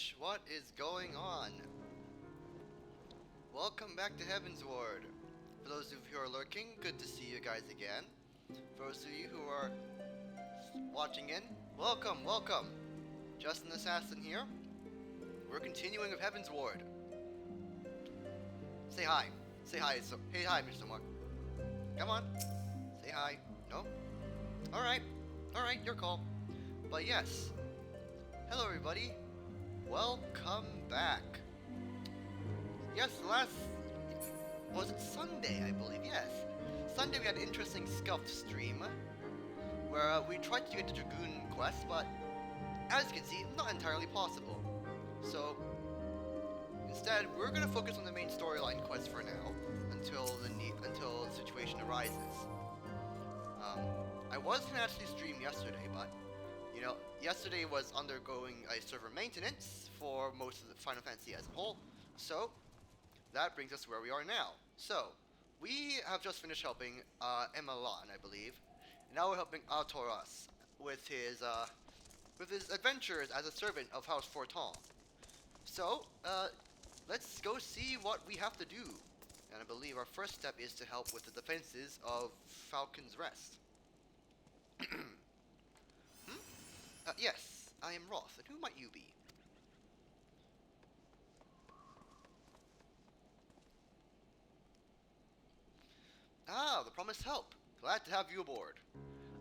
much. What is going on? Welcome back to Heavensward. For those of you who are lurking, good to see you guys again. For those of you who are watching in, welcome, welcome. Just an Assassin here. We're continuing with Heavensward. Say hi. Say hi. Hey, hi, Mr. Mark. Come on. Say hi. No? Alright. Alright, your call. But yes. Hello, everybody. Welcome back. Yes, was it Sunday, I believe? Yes. Sunday we had an interesting Scuffed stream where we tried to get the Dragoon quest, but as you can see, not entirely possible. So instead, we're going to focus on the main storyline quest for now until the situation arises. I was going to actually stream yesterday, but you know, yesterday was undergoing a server maintenance for most of the Final Fantasy as a whole, so that brings us where we are now. So, we have just finished helping Emelan, I believe, and now we're helping Artoras with his adventures as a servant of House Forton. So, let's go see what we have to do. And I believe our first step is to help with the defenses of Falcon's Rest. Yes, I am Roth, and who might you be? Ah, the promised help. Glad to have you aboard.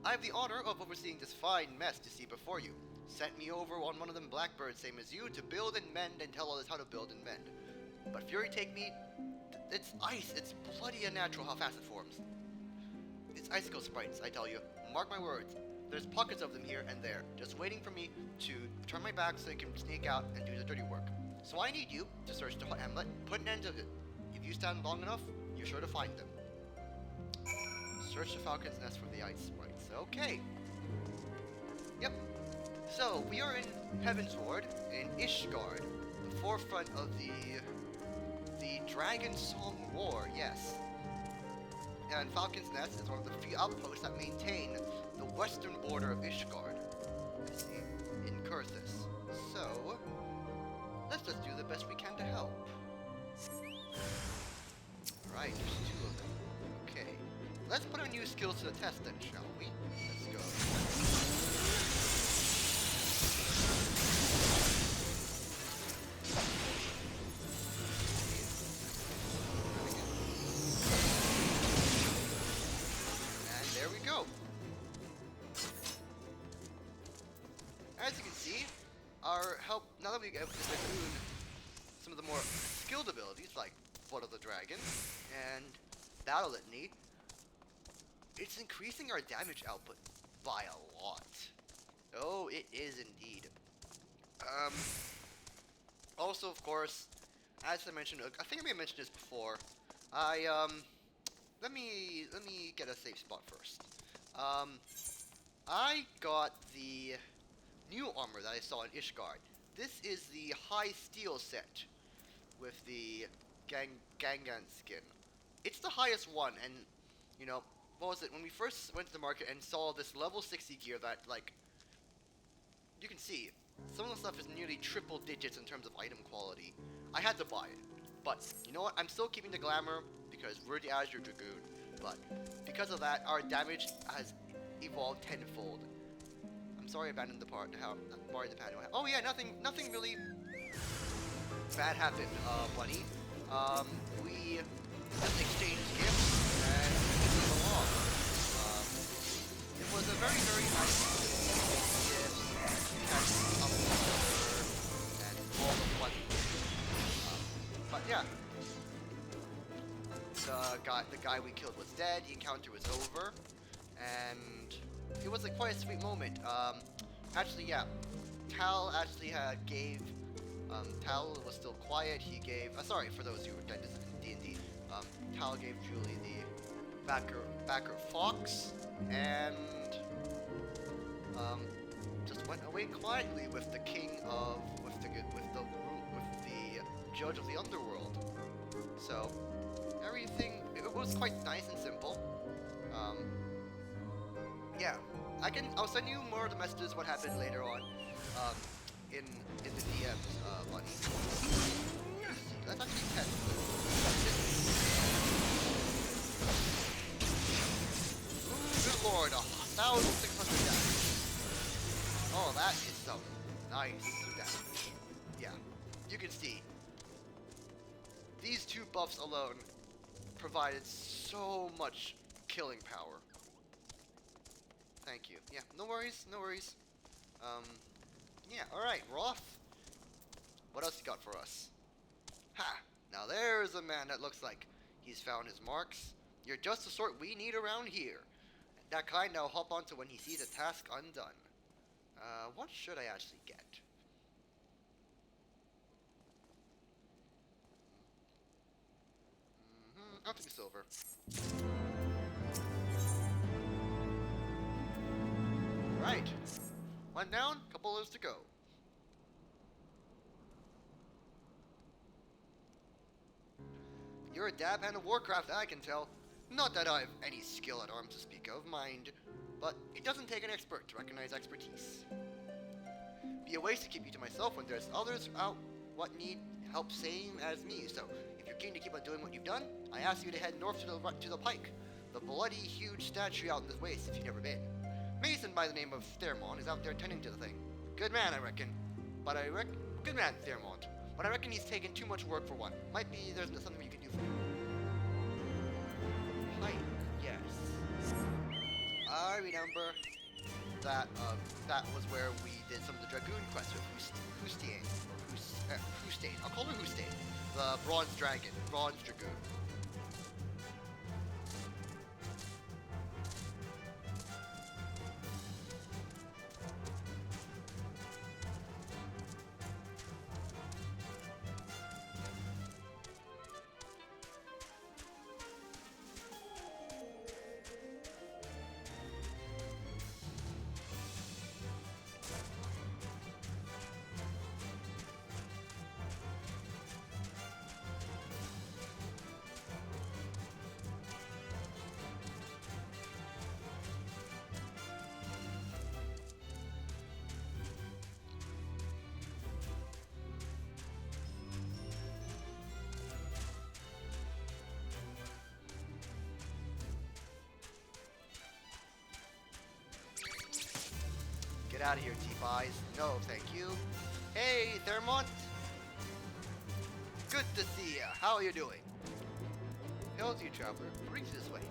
I have the honor of overseeing this fine mess you see before you. Sent me over on one of them blackbirds, same as you, to build and mend and tell us how to build and mend. But Fury take me... It's ice. It's bloody unnatural how fast it forms. It's icicle sprites, I tell you. Mark my words. There's pockets of them here and there, just waiting for me to turn my back so they can sneak out and do the dirty work. So I need you to search the hamlet, put an end to it. If you stand long enough, you're sure to find them. Search the Falcon's Nest for the ice sprites. Okay. Yep. So, we are in Heavensward, in Ishgard, the forefront of the Dragon Song War, yes. And Falcon's Nest is one of the few outposts that maintain the western border of Ishgard, in Kurthus. So, let's just do the best we can to help. Alright, there's two of them. Okay. Let's put our new skills to the test then, shall we? Let's go. And there we go. As you can see, our help, now that we get to Dragoon some of the more skilled abilities like Blood of the Dragon and Battle Litany, it's increasing our damage output by a lot. Oh, it is indeed. Also, of course, as I mentioned, I think I may have mentioned this before. Let me get a safe spot first. I got the new armor that I saw in Ishgard. This is the high steel set with the Gangan skin. It's the highest one, and you know, what was it, when we first went to the market and saw this level 60 gear that, like, you can see, some of the stuff is nearly triple digits in terms of item quality. I had to buy it, but you know what, I'm still keeping the glamour because we're the Azure Dragoon, but because of that, our damage has evolved tenfold. I'm sorry I abandoned the part, oh yeah, nothing really bad happened, buddy. We just exchanged gifts, and along. It was a very, very nice and all the fun. But yeah, the guy we killed was dead. The encounter was over, and it was quite a sweet moment. Actually, yeah, Tal actually gave. Tal was still quiet. He gave. Sorry for those who were dead in D&D. Tal gave Julie the backer fox, and just went away quietly with the king of with the judge of the underworld. So everything, it was quite nice and simple. Yeah, I'll send you more of the messages what happened later on. in the DMs, buddy. Let's actually test this. Good lord, 1,600 damage. Oh, that is some nice damage. Yeah, you can see. These two buffs alone provided so much killing power. Thank you. Yeah, no worries, no worries. Yeah, alright, Roth. What else you got for us? Ha! Now there's a man that looks like he's found his marks. You're just the sort we need around here. That kind that'll hop onto when he sees a task undone. What should I actually get? I'll take silver. Right. One down, couple others to go. You're a dab hand of Warcraft, I can tell. Not that I've any skill at arms to speak of, mind, but it doesn't take an expert to recognize expertise. Be a waste to keep you to myself when there's others out what need help same as me, so if you're keen to keep on doing what you've done, I ask you to head north to the pike. The bloody huge statue out in this waste if you've never been. Mason by the name of Thermont is out there tending to the thing. Good man, I reckon. Good man, Thermont. But I reckon he's taken too much work for one. Might be there's something you can do for him. Pike, yes. I remember that that was where we did some of the Dragoon quests with Hustain. Hustain. I'll call her Hustain. The Bronze Dragon. Bronze Dragoon. Get out of here, T-Pies. No, thank you. Hey, Thermont. Good to see ya. How are you doing? Hail to you, traveler. Brings this way.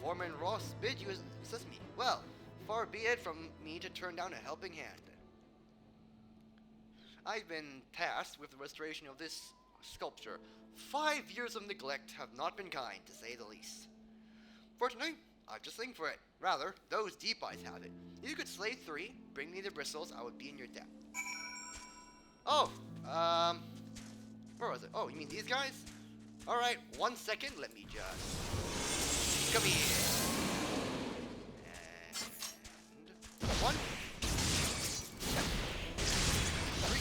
Foreman Ross bid you assist me. Well, far be it from me to turn down a helping hand. I've been tasked with the restoration of this sculpture. 5 years of neglect have not been kind, to say the least. Fortunately, I've just thing for it. Rather, those deep eyes have it. If you could slay 3, bring me the bristles, I would be in your debt. Oh, where was it? Oh, you mean these guys? Alright, 1 second, let me just... Come here. And... 1. 3.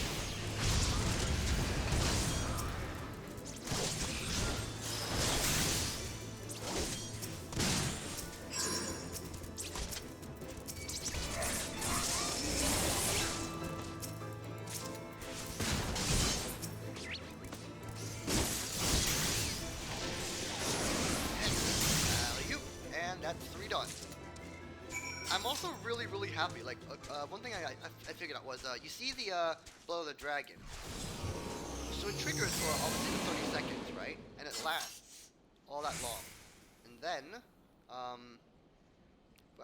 That's 3 done. I'm also really happy. Like, one thing I figured out was, you see the blow of the dragon. So it triggers for obviously 30 seconds, right? And it lasts all that long. And then,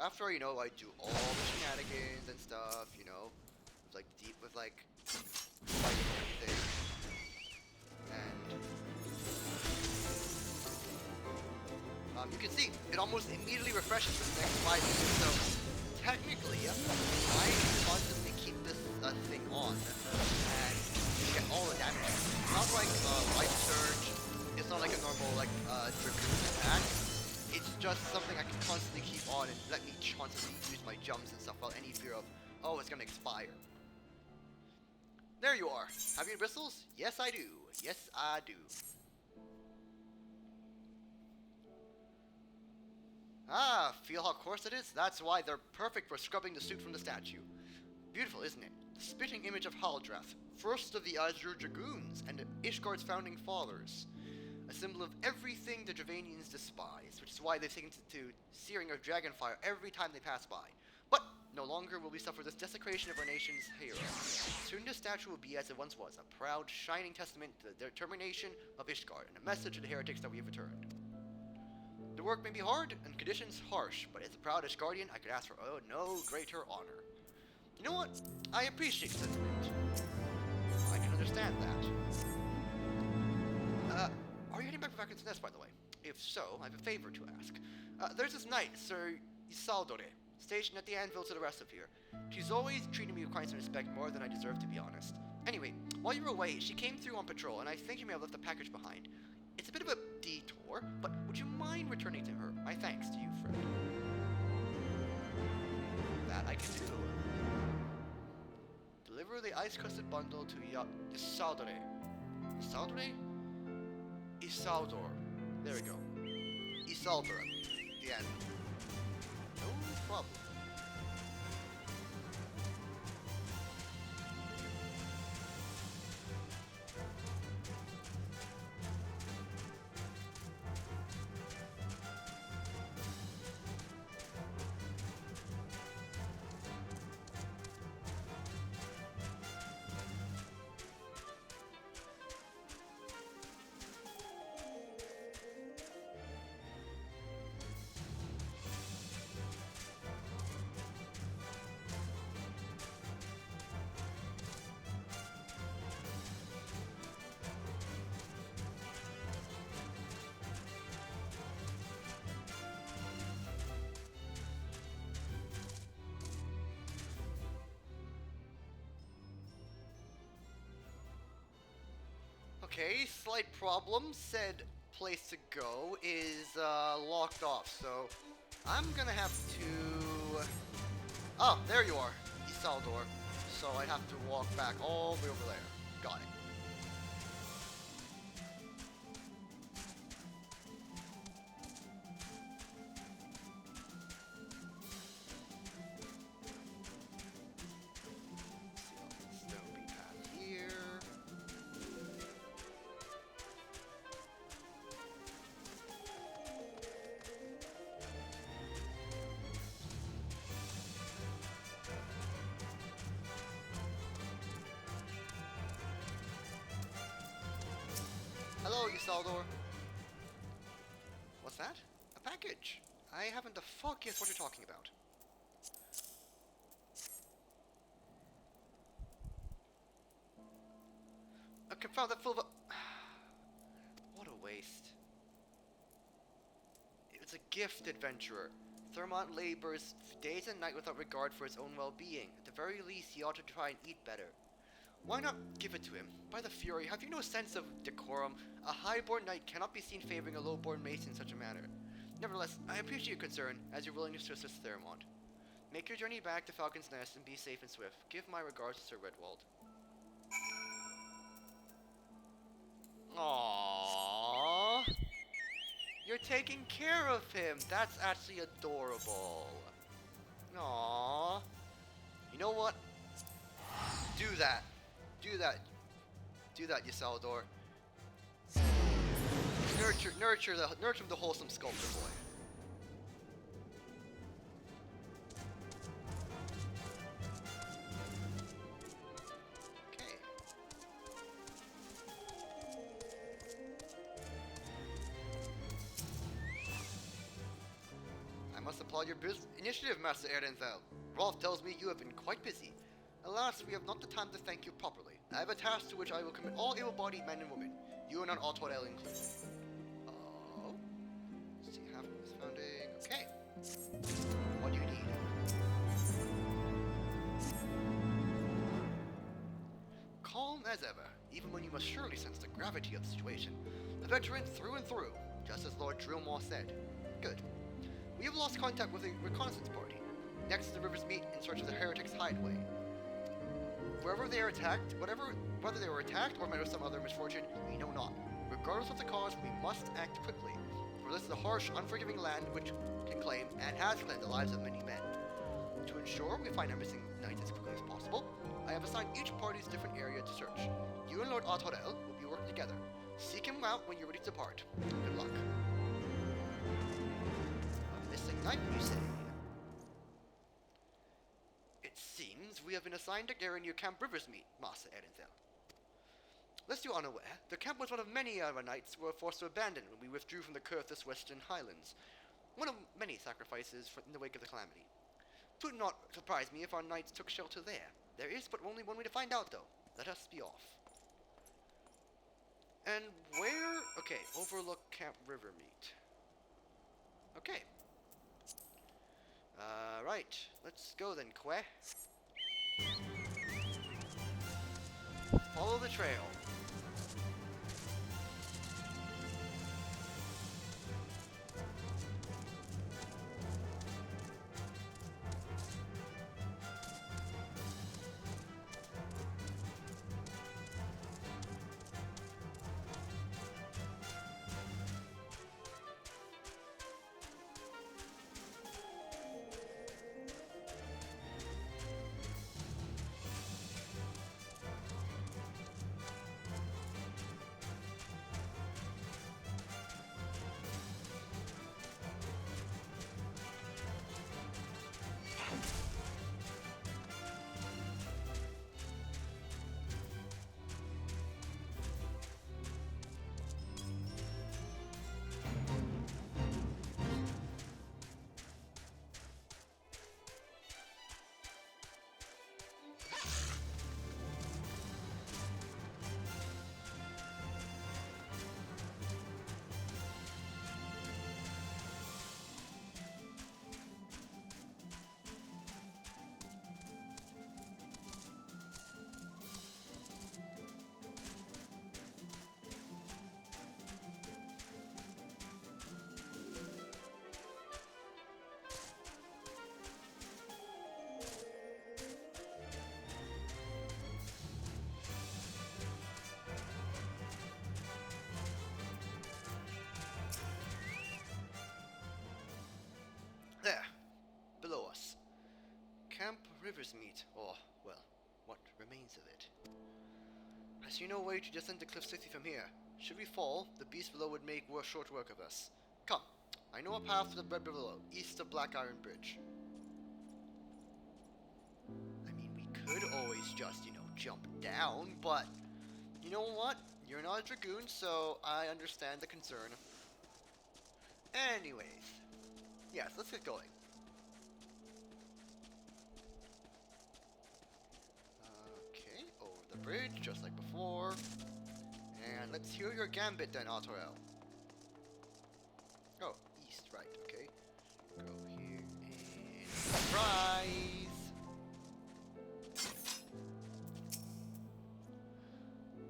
after, you know, I do all the shenanigans and stuff, you know, with like fighting and everything. And you can see, it almost immediately refreshes for the next 5 minutes, so technically, I constantly keep this thing on and get all the damage. It's not like Life Surge, it's not like a normal Dragoon attack, it's just something I can constantly keep on and let me constantly use my jumps and stuff without any fear of, oh, it's gonna expire. There you are. Have you any bristles? Yes, I do. Yes, I do. Ah, feel how coarse it is? That's why they're perfect for scrubbing the suit from the statue. Beautiful, isn't it? the spitting image of Haldrath, first of the Azure Dragoons and Ishgard's founding fathers. A symbol of everything the Dravanians despise, which is why they've taken to searing of dragonfire every time they pass by. But no longer will we suffer this desecration of our nation's hero. Soon this statue will be as it once was, a proud, shining testament to the determination of Ishgard, and a message to the heretics that we have returned. The work may be hard, and conditions harsh, but as a proud Ishgardian, I could ask for no greater honor. You know what? I appreciate the sentiment. I can understand that. Are you heading back to Falcon's Nest, by the way? If so, I have a favor to ask. There's this knight, Sir Isaldore, stationed at the anvil to the rest of here. She's always treated me with kindness and respect more than I deserve, to be honest. Anyway, while you were away, she came through on patrol, and I think you may have left a package behind. It's a bit of a detour, but would you mind returning to her? My thanks to you, friend. That I can do. Deliver the ice-crusted bundle to Isaldore. Isaldore? Isaldor. There we go. Isaldor. The end. No problem. Okay, slight problem. Said place to go is locked off, so I'm gonna have to... Oh, there you are, Isaldor. So I'd have to walk back all the way over there. Got it. Hello, Isaldor. What's that? A package. I haven't the fuck guessed what you're talking about. A confound that full of a... What a waste. It's a gift, adventurer. Thermont labors days and night without regard for his own well-being. At the very least, he ought to try and eat better. Why not give it to him? By the Fury, have you no sense of decorum? A high-born knight cannot be seen favoring a low-born mason in such a manner. Nevertheless, I appreciate your concern, as your willingness to assist Theramond. Make your journey back to Falcon's Nest and be safe and swift. Give my regards to Sir Redwald. Aww. You're taking care of him. That's actually adorable. Aww. You know what? Do that. Do that. Do that, Isaldor. Nurture the wholesome sculptor boy. Okay. I must applaud your initiative, Master Erenthal. Rolf tells me you have been quite busy. Alas, we have not the time to thank you properly. I have a task to which I will commit all able-bodied men and women, you and Altwell included. Oh. Let's see, half of this founding. Okay. What do you need? Calm as ever, even when you must surely sense the gravity of the situation. A veteran through and through, just as Lord Drillmore said. Good. We have lost contact with the reconnaissance party. Next, the rivers meet in search of the heretics' hideaway. Wherever they are attacked, whether they were attacked or met with some other misfortune, we know not. Regardless of the cause, we must act quickly, for this is a harsh, unforgiving land which can claim, and has claimed, the lives of many men. To ensure we find our missing knight as quickly as possible, I have assigned each party's different area to search. You and Lord Autorel will be working together. Seek him out when you're ready to depart. Good luck. A missing knight, you say? It seems we have been assigned a area near Camp Riversmeet, Master Edenzel. Lest you are unaware, the camp was one of many our knights were forced to abandon when we withdrew from the Curthus Western Highlands. One of many sacrifices in the wake of the calamity. It would not surprise me if our knights took shelter there. There is but only one way to find out, though. Let us be off. And where... Okay, overlook Camp Rivermeet. Okay. Right. Let's go then, Que. Follow the trail. There, below us. Camp Riversmeet, or, well, what remains of it. I see no way to descend the cliff safely from here. Should we fall, the beast below would make short work of us. Come, I know a path to the red below, east of Black Iron Bridge. I mean, we could always just, jump down, but you know what? You're not a dragoon, so I understand the concern. Anyways. Yes, let's get going. Okay, over the bridge, just like before. And let's hear your gambit then, Autorel. Oh, east, right, okay. Go here and... Surprise!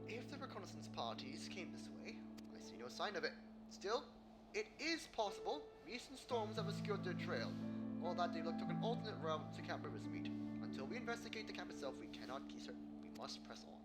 If the reconnaissance parties came this way, I see no sign of it. Still, it is possible recent storms have obscured their trail, or that they took an alternate route to Camp Riversmeet. Until we investigate the camp itself, we cannot be certain. We must press on.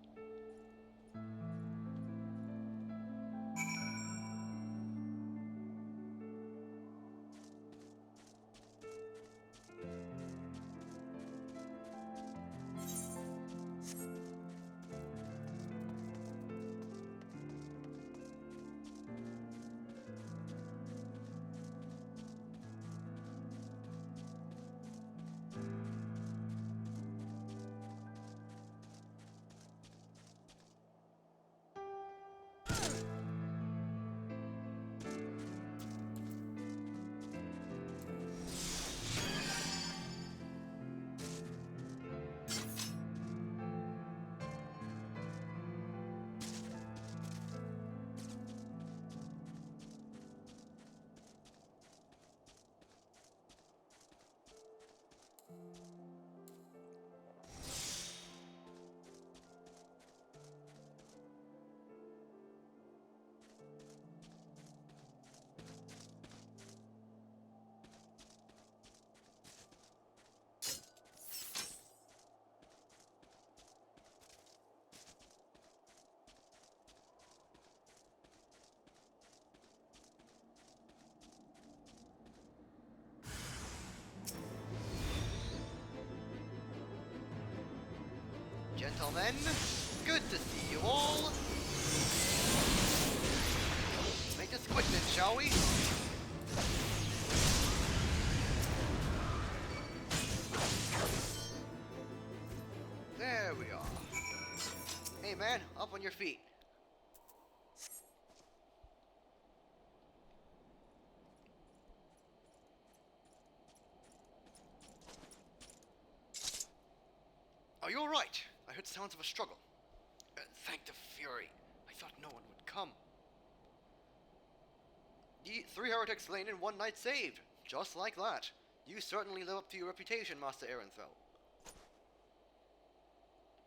Gentlemen, good to see you all. Make this quick then, shall we? There we are. Hey man, up on your feet. Are you alright? I heard sounds of a struggle. Thank the Fury. I thought no one would come. The 3 heretics slain in 1 night saved. Just like that. You certainly live up to your reputation, Master Ehrenfeld.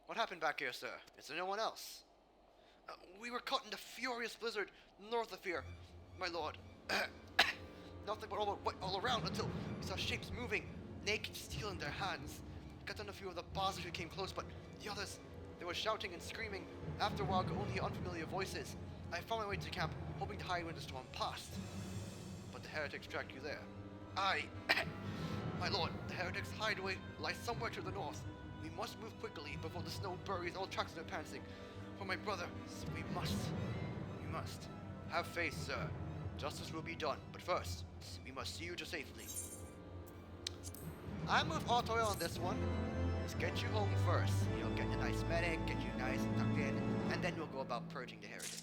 What happened back here, sir? Is there no one else? We were caught in the furious blizzard north of here, my lord. Nothing but all around until we saw shapes moving, naked steel in their hands. Cut down a few of the bosses who came close, but the others, they were shouting and screaming. After a while, only unfamiliar voices. I found my way to camp, hoping to hide when the storm passed. But the heretics dragged you there. My lord, the heretics' hideaway lies somewhere to the north. We must move quickly before the snow buries all tracks in their pantsing. For my brother, we must. Have faith, sir. Justice will be done, but first, we must see you to safely. I'm with Autoil on this one. Let's get you home first. You'll get a nice medic, get you nice and tucked in, and then we'll go about purging the heretics.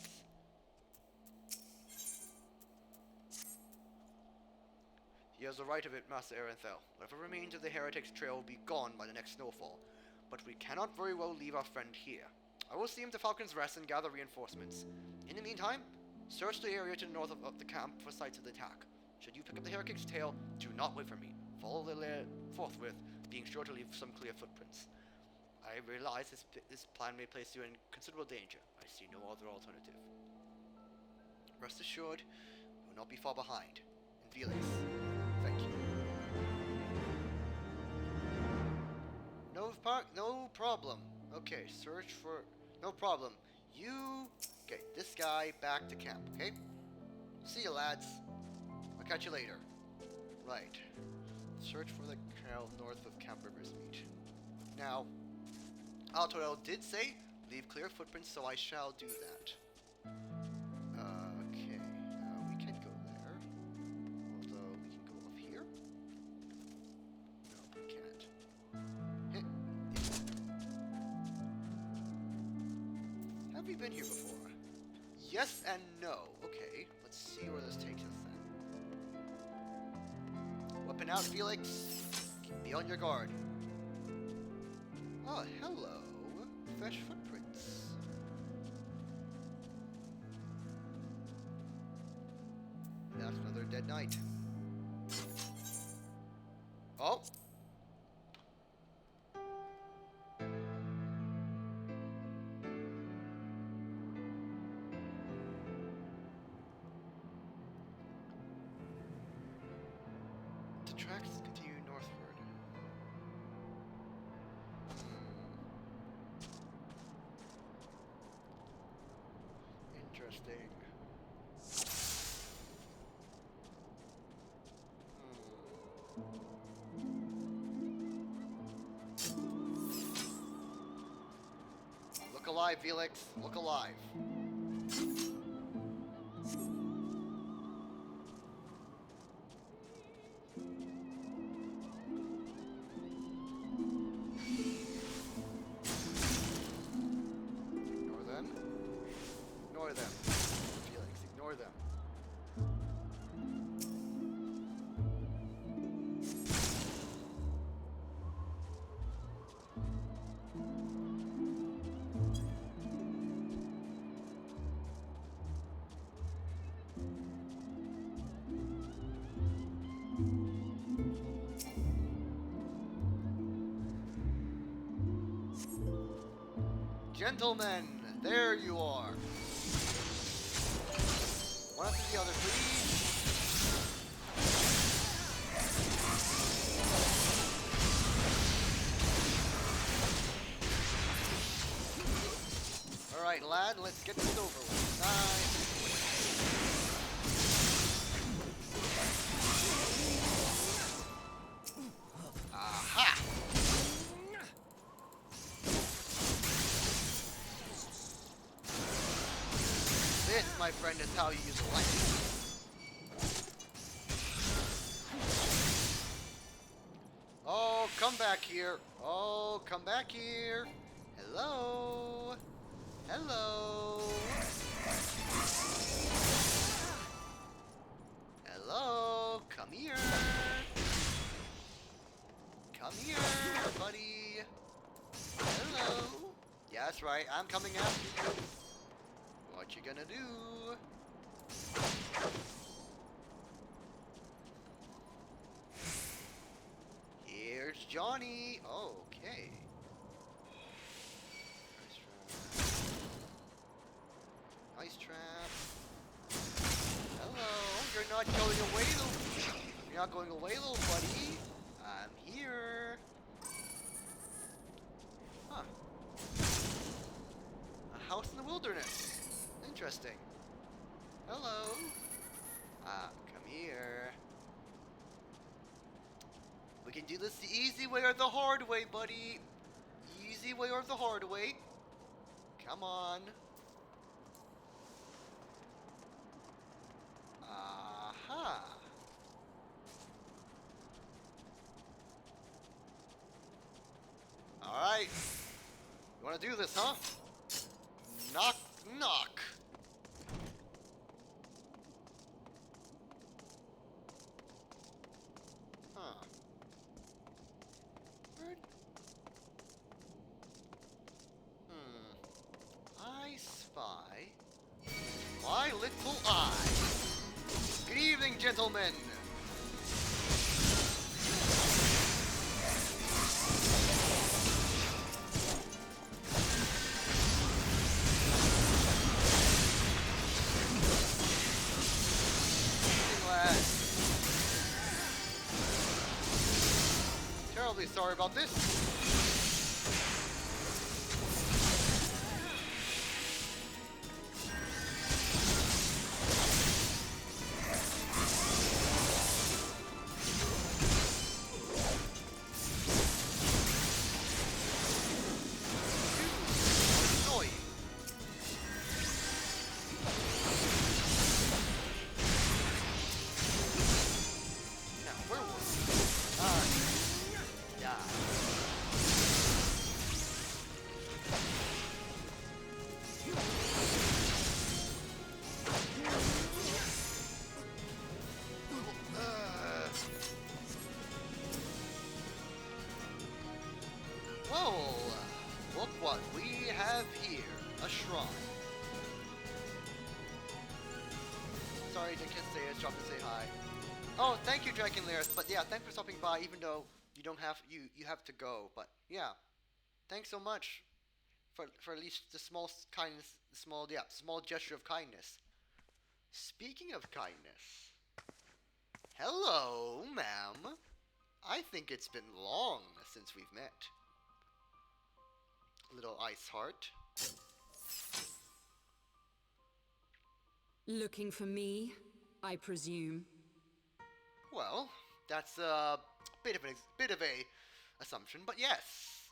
He has the right of it, Master Ehrenfeld. Whatever remains of the heretics' trail will be gone by the next snowfall. But we cannot very well leave our friend here. I will see him to Falcon's Rest and gather reinforcements. In the meantime, search the area to the north of the camp for sites of the attack. Should you pick up the heretics' tail, do not wait for me. Follow the lair forthwith, being sure to leave some clear footprints. I realize this plan may place you in considerable danger. I see no other alternative. Rest assured, you will not be far behind. And Felix, thank you. No problem. Okay, search for... No problem. You... Okay, this guy back to camp, okay? See you, lads. I'll catch you later. Right. Search for the trail north of Camp River's Meet. Now, Altoel did say, leave clear footprints, so I shall do that. Okay, we can go there. Although, we can go up here. No, we can't. Have we been here before? Yes and no. Okay, let's see where this takes us then. Weapon out, Felix. Be on your guard. Oh, hello. Fresh footprints. That's another dead knight. Oh. The tracks continue northward. Interesting. Look alive, Felix. Look alive. Ignore them. Felix, ignore them. Gentlemen, there you are. One after the other, please. Alright, lad, let's get this over with. Nice. Aha! my friend, is how you use a light. Oh, come back here. Oh, come back here. Hello. Hello. Hello. Come here. Come here, buddy. Hello. Yeah, that's right. I'm coming after you. What you gonna do? Here's Johnny. Oh, okay. Nice trap. Hello. You're not going away, little. You're not going away, little buddy. I'm here. Huh. A house in the wilderness. Interesting. Hello. Come here. We can do this the easy way or the hard way, buddy. Easy way or the hard way. Come on. Aha. Alright. You wanna do this, huh? Knock, knock. Huh. Where? I spy my little eye. Good evening, gentlemen. Terribly sorry about this. Whoa! Look what we have here. A shrine. Sorry, didn't say it. Dropped to say hi. Oh, thank you, Dragonlairist. But yeah, thanks for stopping by. Even though you don't have you have to go. But yeah, thanks so much for at least the small kindness, small gesture of kindness. Speaking of kindness, hello, ma'am. I think it's been long since we've met. Little ice heart. Looking for me, I presume. Well, that's a bit of a assumption, but yes.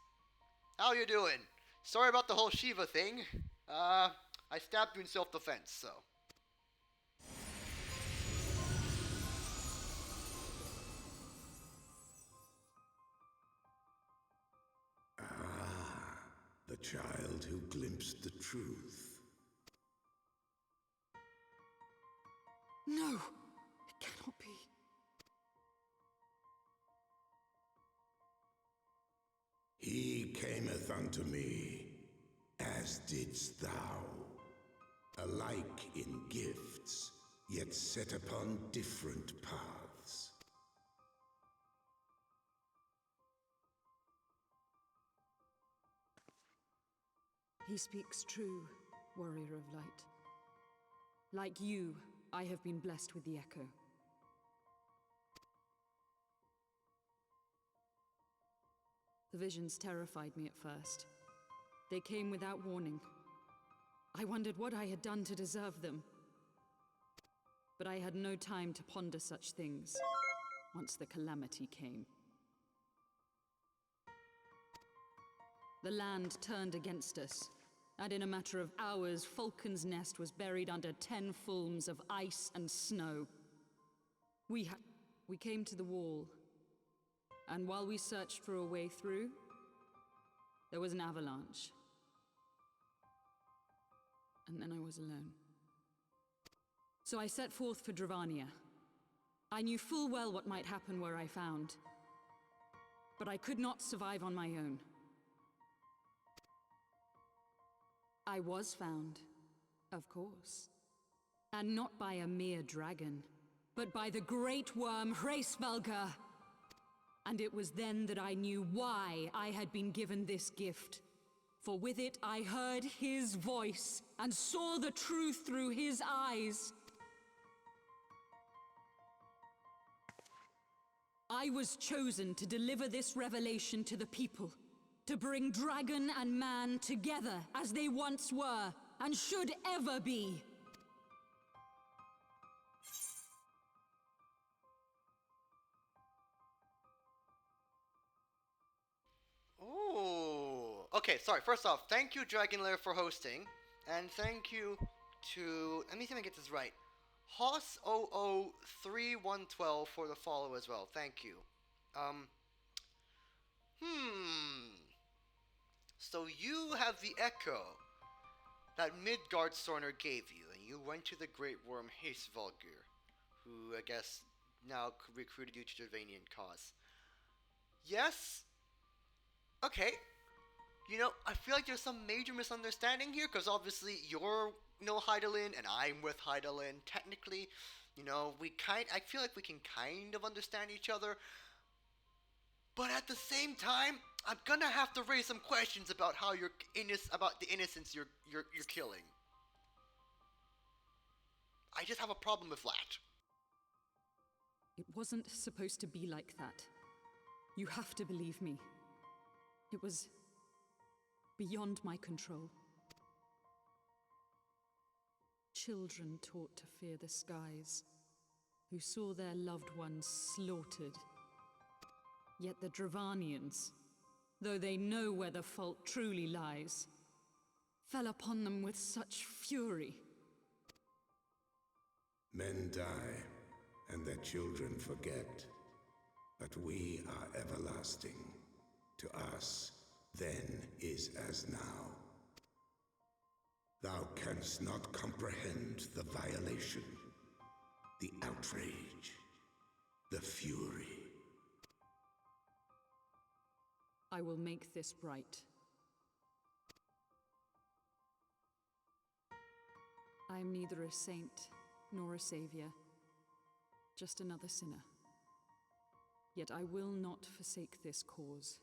How you doing? Sorry about the whole Shiva thing. I stabbed you in self-defense, so. The child who glimpsed the truth. No, it cannot be. He cameth unto me, as didst thou, alike in gifts, yet set upon different paths. He speaks true, warrior of light. Like you, I have been blessed with the echo. The visions terrified me at first. They came without warning. I wondered what I had done to deserve them. But I had no time to ponder such things once the calamity came. The land turned against us, and in a matter of hours, Falcon's nest was buried under 10 fulms of ice and snow. We came to the wall, and while we searched for a way through, there was an avalanche. And then I was alone. So I set forth for Dravania. I knew full well what might happen where I found, but I could not survive on my own. I was found, of course, and not by a mere dragon, but by the great worm Hraesvelgr. And it was then that I knew why I had been given this gift. For with it I heard his voice and saw the truth through his eyes. I was chosen to deliver this revelation to the people, to bring dragon and man together as they once were and should ever be. Ooh. Okay, sorry. First off, thank you, Dragonlair, for hosting. And thank you to... Let me see if I get this right. Hoss003112 for the follow as well. Thank you. So you have the echo that Midgard Sorner gave you, and you went to the Great Worm Hraesvelgr, who I guess now recruited you to the Dravanian cause. Yes? Okay. You know, I feel like there's some major misunderstanding here, because obviously you're Hydaelyn and I'm with Hydaelyn. Technically, you know, I feel like we can kind of understand each other. But at the same time, I'm gonna have to raise some questions about how about the innocents you're killing. I just have a problem with that. It wasn't supposed to be like that. You have to believe me. It was beyond my control. Children taught to fear the skies, who saw their loved ones slaughtered. Yet the Dravanians, though they know where the fault truly lies, fell upon them with such fury. Men die, and their children forget. But we are everlasting. To us, then is as now. Thou canst not comprehend the violation, the outrage, the fury. I will make this right. I am neither a saint nor a savior, just another sinner. Yet I will not forsake this cause.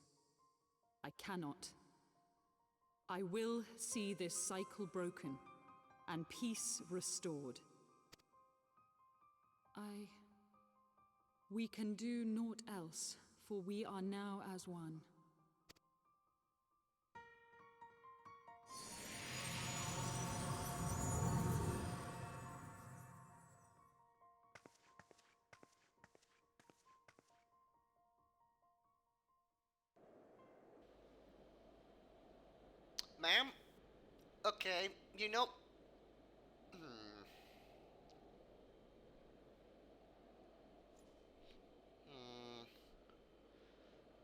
I cannot. I will see this cycle broken and peace restored. We can do naught else, for we are now as one. Ma'am? Okay, you know...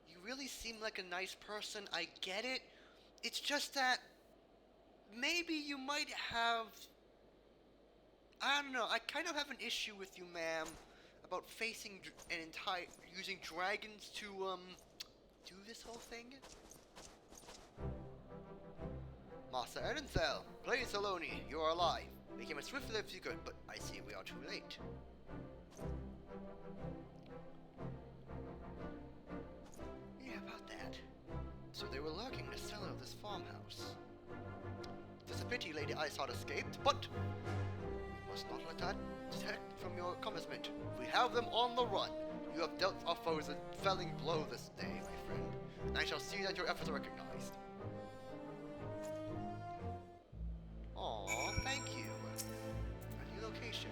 You really seem like a nice person, I get it. It's just that... maybe you might have... I don't know, I kind of have an issue with you, ma'am, about facing using dragons to, do this whole thing. Master Erenthal, Blaze Saloni, you are alive. We came as swiftly as you could, but I see we are too late. Yeah, about that. So they were lurking in the cellar of this farmhouse. It's a pity Lady Iceheart escaped, but we must not let that detract from your commencement. We have them on the run. You have dealt our foes a felling blow this day, my friend, and I shall see that your efforts are recognized. Aw, thank you. A new location.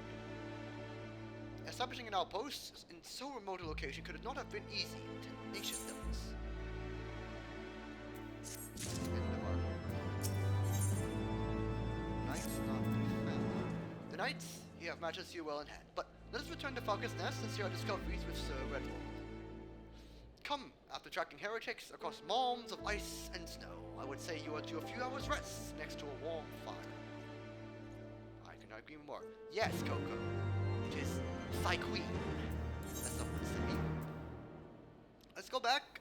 Establishing an outpost in so remote a location could not have been easy. Tenacious devils. knights, you have matters here well in hand. But let us return to Falcon's Nest and see our discoveries with Sir Redwall. Come, after tracking heretics across malms of ice and snow, I would say you are due a few hours' rest next to a warm fire. I cannot agree more. Yes, Coco. It is thy queen. As someone said me. Let's go back,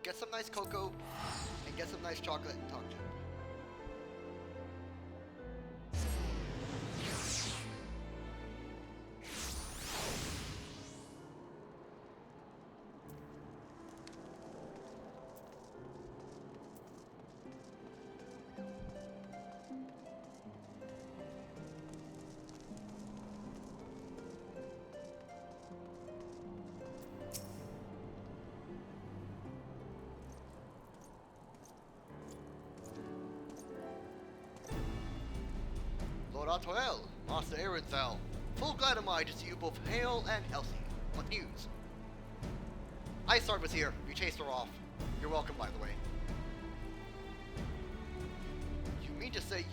get some nice cocoa, and get some nice chocolate and talk to him. Lord Artoel, Master Arenthal, full glad am I to see you both hale and healthy. What news? Isard was here. You chased her off. You're welcome, by the way. You mean to say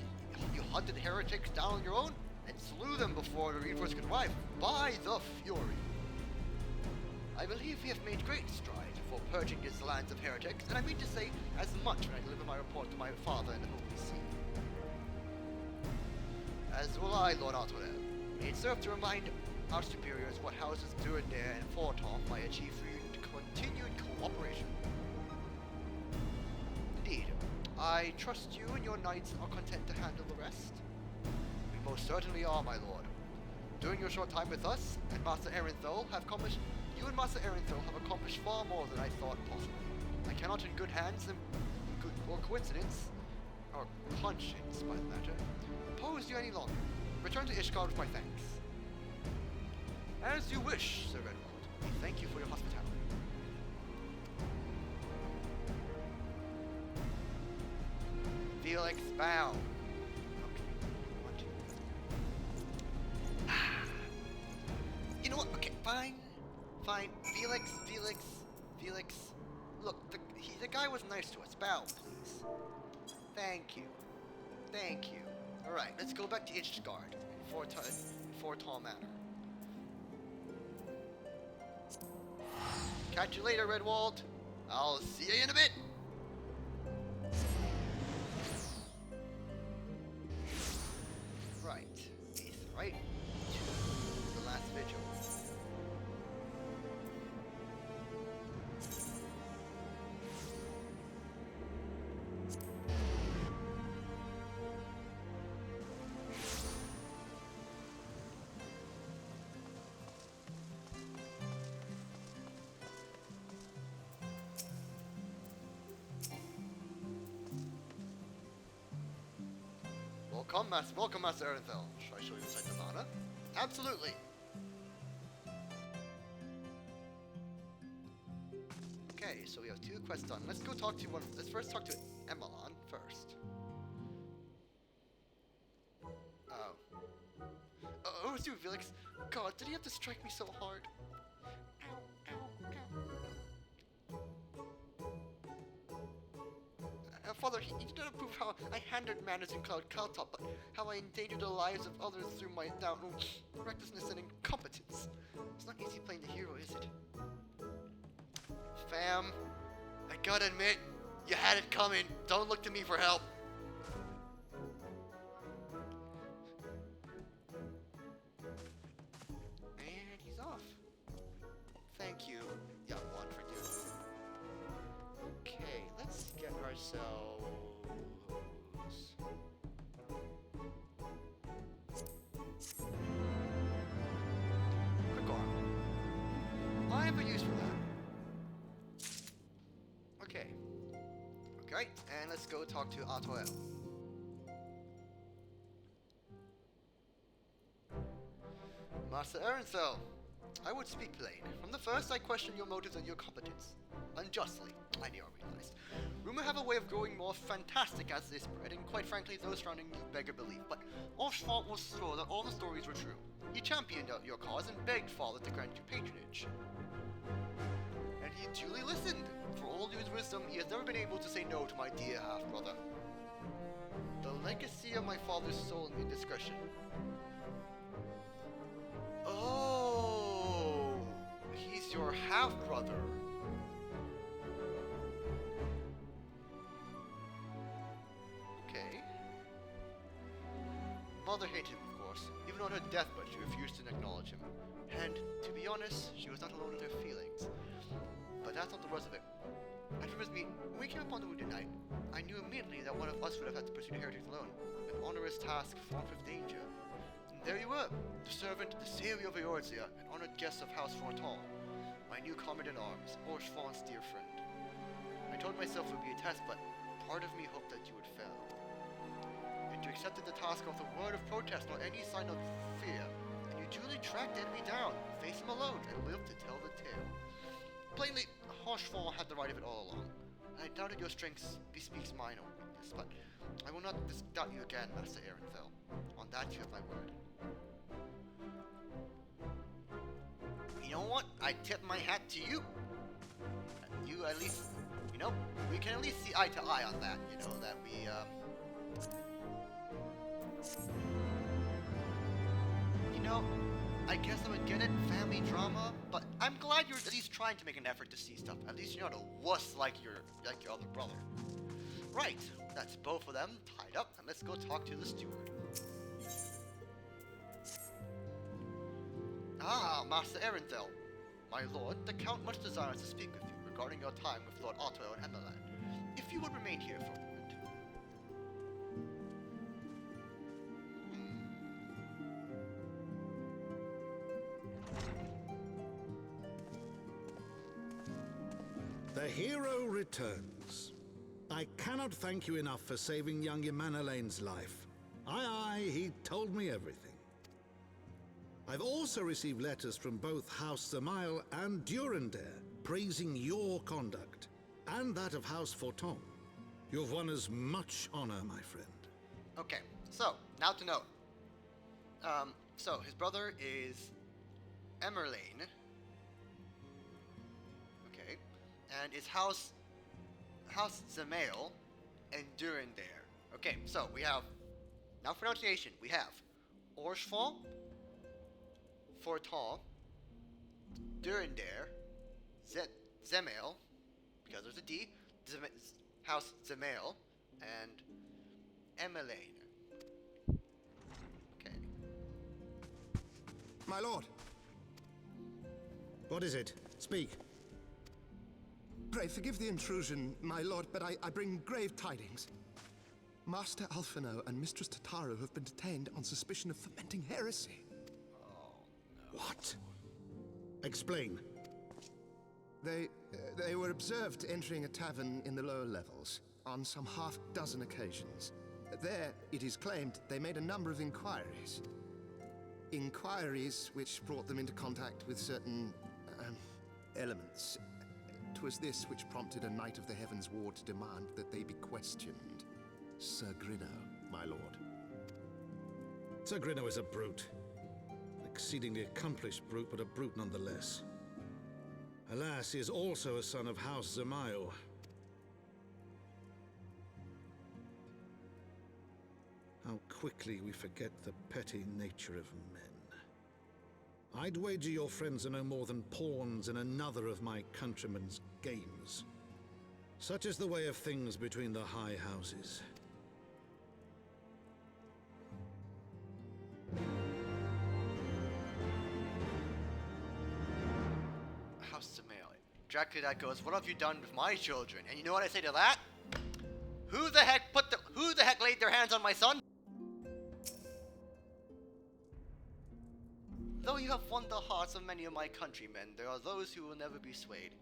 you hunted heretics down on your own and slew them before the reinforcement could arrive? By the Fury! I believe we have made great strides for purging these lands of heretics, and I mean to say as much when I deliver my report to my father in the Holy See. As will I, Lord Artoel. May it serve to remind our superiors what houses Durindair and Fortoff might achieve through continued cooperation. Indeed, I trust you and your knights are content to handle the rest. We most certainly are, my lord. During your short time with us, and Master Arenthal have accomplished, you and Master Arenthal have accomplished far more than I thought possible. I cannot in good hands and good or coincidence, or conscience by the matter, oppose you any longer. Return to Ishgard with my thanks. As you wish, Sir Redwall. We thank you for your hospitality. Felix, bow. Okay. What? You know what? Okay, fine. Fine. Felix. Look, the guy was nice to us. Bow, please. Thank you. Alright, let's go back to Ishgard in Fortall Manor. Catch you later, Redwald. I'll see you in a bit. Right. Right to the last vigil. Welcome, Master Arenthal. Shall I show you the site of honor? Absolutely. Okay, so we have 2 quests done. Let's go talk to one. Let's first talk to Emelon first. Oh, it's you, Felix. God, did he have to strike me so hard? Father, he did not approve how I handled matters in Cloud Caltop, but how I endangered the lives of others through my recklessness and incompetence. It's not easy playing the hero, is it? Fam, I gotta admit, you had it coming. Don't look to me for help. And he's off. Thank you, young one, for doing it. Okay, let's get ourselves... Quick arm. I have a use for that. Okay. Okay, and let's go talk to Artoel. Master Arenthal, I would speak plain. From the first, I questioned your motives and your competence. Unjustly, I realized. Rumor have a way of growing more fantastic as they spread, and quite frankly, those surrounding you beg a belief. But Oshfalt was sure that all the stories were true. He championed your cause and begged Father to grant you patronage. And he duly listened. For all his wisdom, he has never been able to say no to my dear half-brother. The legacy of my father's soul and indiscretion. half-brother. Okay. Mother hated him, of course. Even on her deathbed, she refused to acknowledge him. And, to be honest, she was not alone in her feelings. But that's not the worst of it. After his meet, when we came upon the wounded knight, I knew immediately that one of us would have had to pursue the heretics alone. An onerous task fraught with danger. And there you were, the servant, the savior of Eorzea, an honored guest of House Forton, my new comrade in arms, Orshfon's dear friend. I told myself it would be a test, but part of me hoped that you would fail. And you accepted the task without a word of protest nor any sign of fear, and you duly tracked the enemy down, faced him alone, and lived to tell the tale. Plainly, Orshfon had the right of it all along. I doubted your strength bespeaks mine own weakness, but I will not doubt you again, Master Ehrenfell. On that you have my word. You know what? I tip my hat to you. You at least, you know, we can at least see eye to eye on that, you know, that we, you know, I guess I would get it, family drama, but I'm glad you're at least trying to make an effort to see stuff. At least you're not a wuss like your other brother. Right, that's both of them tied up, and let's go talk to the steward. Ah, Master Ehrenfell. My lord, the Count much desires to speak with you regarding your time with Lord Otto and Emmeline. If you would remain here for a moment. The hero returns. I cannot thank you enough for saving young Emanalane's life. Aye, he told me everything. I've also received letters from both House Zemail and Durandare praising your conduct, and that of House Forton. You've won as much honor, my friend. Okay, so, now to know. So, his brother is Emerlane. Okay. And is House Zemail and Durandare. Okay, so we have, now pronunciation, we have Orshfon, Forton, Durandare, Zemail, because there's a D, House Zemail, and Emmeline. Okay. My lord. What is it? Speak. Pray forgive the intrusion, my lord, but I bring grave tidings. Master Alphino and Mistress Tataru have been detained on suspicion of fomenting heresy. What? Explain. They were observed entering a tavern in the lower levels on some half-dozen occasions. There, it is claimed, they made a number of inquiries. Inquiries which brought them into contact with certain elements. 'Twas this which prompted a knight of the Heavensward to demand that they be questioned. Sir Grinno, my lord. Sir Grinno is a brute. An exceedingly accomplished brute, but a brute nonetheless. Alas, he is also a son of House Zemail. How quickly we forget the petty nature of men. I'd wager your friends are no more than pawns in another of my countrymen's games. Such is the way of things between the high houses. House Zemail. Directly that goes, what have you done with my children? And you know what I say to that? Who the heck laid their hands on my son? Though you have won the hearts of many of my countrymen, there are those who will never be swayed.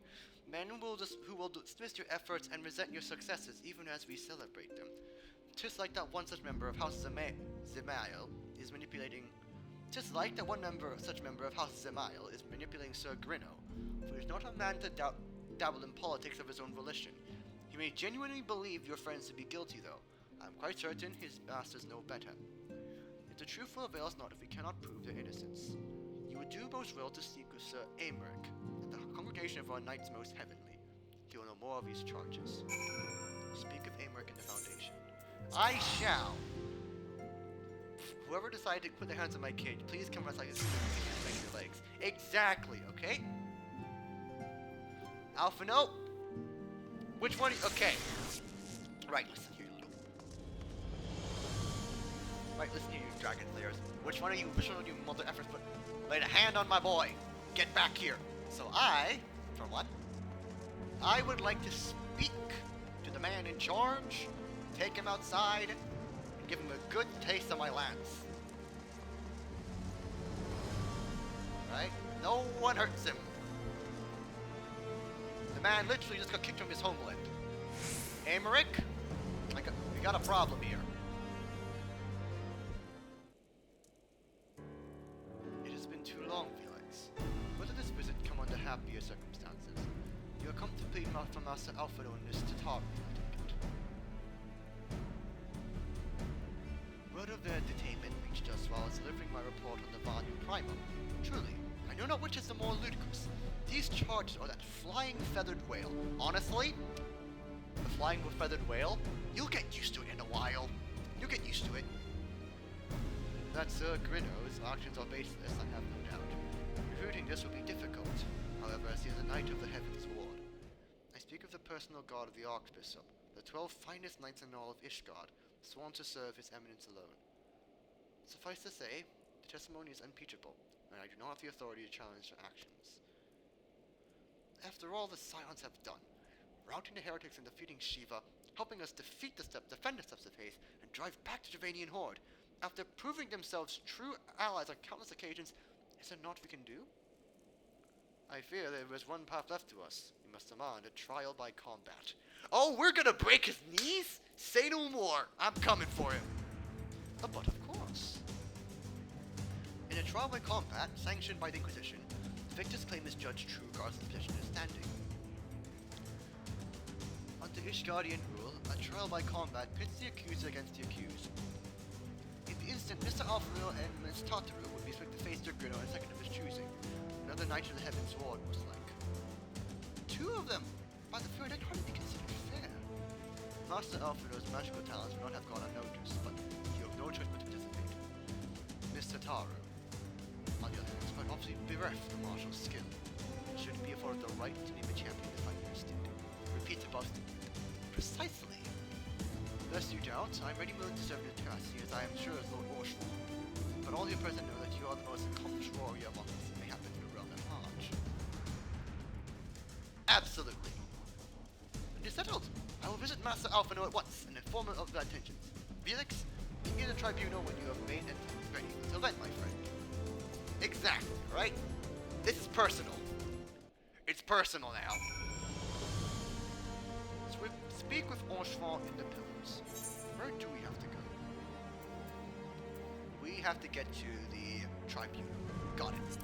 Men who will dismiss your efforts and resent your successes even as we celebrate them. Just like that one such member of House Zemail is manipulating... Just like that one such member of House Zemail is manipulating Sir Grinno, for he is not a man to dabble in politics of his own volition. He may genuinely believe your friends to be guilty, though. I'm quite certain his masters know better. If the truth will avail us not if we cannot prove their innocence. You would do most well to speak with Sir Aymeric, at the congregation of our knights most heavenly. He will know more of these charges. Speak of Aymeric in the Foundation. I shall! Whoever decided to put their hands on my kid, please come as like a break your legs. Exactly, okay? Alphino? Which one? Okay. Right, listen here, you little. Right, listen here, you dragon slayers. Which one of you, mother effers, but laid a hand on my boy? Get back here. So I, for one, I would like to speak to the man in charge, take him outside, and give him a good taste of my lance. Right? No one hurts him. The man literally just got kicked from his homeland. Amaric, we got a problem here. It has been too long, Felix. Whether this visit come under happier circumstances, you have come to plead for Master Alfredo and Miss Tatar, I take it. Word of their detainment reached us while I was delivering my report on the Vanu Primer. Truly, I know not which is the more ludicrous. These charges or that flying feathered whale. Honestly, the flying feathered whale, you'll get used to it in a while. You'll get used to it. That Sir Grinno's actions are baseless, I have no doubt. Refuting this will be difficult. However, as he is a knight of the Heavensward. I speak of the personal guard of the Archbishop, the 12 finest knights in all of Ishgard, sworn to serve his eminence alone. Suffice to say, the testimony is unimpeachable, and I do not have the authority to challenge their actions. After all the Scions have done, routing the heretics and defeating Shiva, helping us defend the steps of faith, and drive back the Javanian horde, after proving themselves true allies on countless occasions, is there naught we can do? I fear there is one path left to us. We must demand a trial by combat. Oh, we're gonna break his knees? Say no more. I'm coming for him. But of course. In a trial by combat, sanctioned by the Inquisition, the victor's claim is judged true regardless of position and standing. Under Ishgardian rule, a trial by combat pits the accuser against the accused. In the instant, Mr. Alfredo and Ms. Tataru would be expected to face their Grinno in a second of his choosing. Another knight of the Heavensward was like. Two of them! By the third, I'd hardly be considered fair. Master Alfredo's magical talents would not have gone unnoticed, but you have no choice but to participate. Ms. Tataru, on the other hand, is quite obviously bereft of martial skill. Should be afforded the right to name a champion if I understood. Repeat above statement. Precisely. Lest you doubt, I am ready willing to serve your task, as I am sure as Lord Orshwall. But all you present know that you are the most accomplished warrior among us, and may happen to the realm at large. Absolutely. It is settled. I will visit Master Alphino at once, and inform him of the intentions. Felix, meet me in the tribunal when you have made it ready for the event, my friend. Exactly, right? This is personal. It's personal now. Speak with Orshwall in the Pillars. Where do we have to go? We have to get to the tribunal. Got it.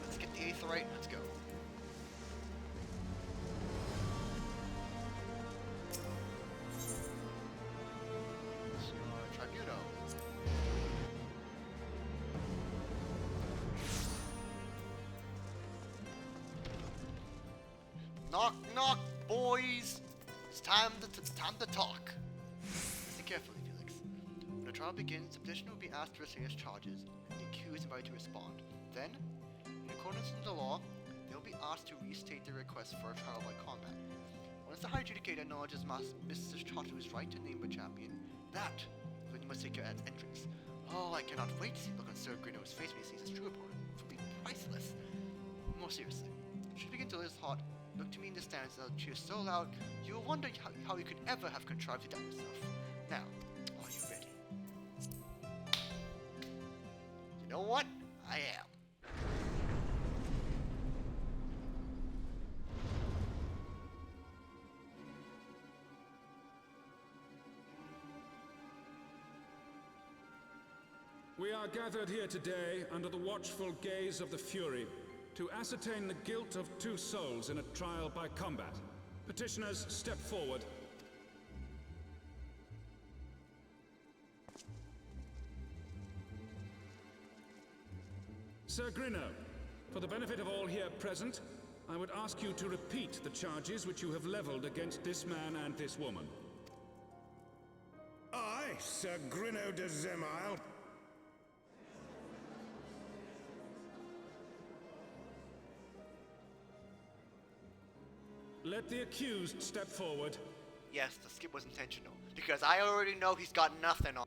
Let's get the Aetherite. Let's go. Tribunal. Knock, knock, boys! It's time to talk. Listen carefully, Felix. When the trial begins, the petitioner will be asked to restate his charges, and the accused invited to respond. Then, in accordance with the law, they will be asked to restate their request for a trial by combat. Once the High Adjudicator acknowledges Mrs. Tatu's right to name a champion, that is when you must take your entrance. Oh, I cannot wait to see the look on Sir Grinno's face when he sees his true opponent. It will be priceless. More seriously, should we begin to lose heart, look to me in the stands and I'll cheer so loud, you'll wonder how you could ever have contrived to doubt yourself. Now, are you ready? You know what? I am. We are gathered here today under the watchful gaze of the Fury to ascertain the guilt of 2 souls in a trial by combat. Petitioners, step forward. Sir Grinno, for the benefit of all here present, I would ask you to repeat the charges which you have leveled against this man and this woman. I, Sir Grinno de Zemile, Let the accused step forward. Yes, the skip was intentional. Because I already know he's got nothing on.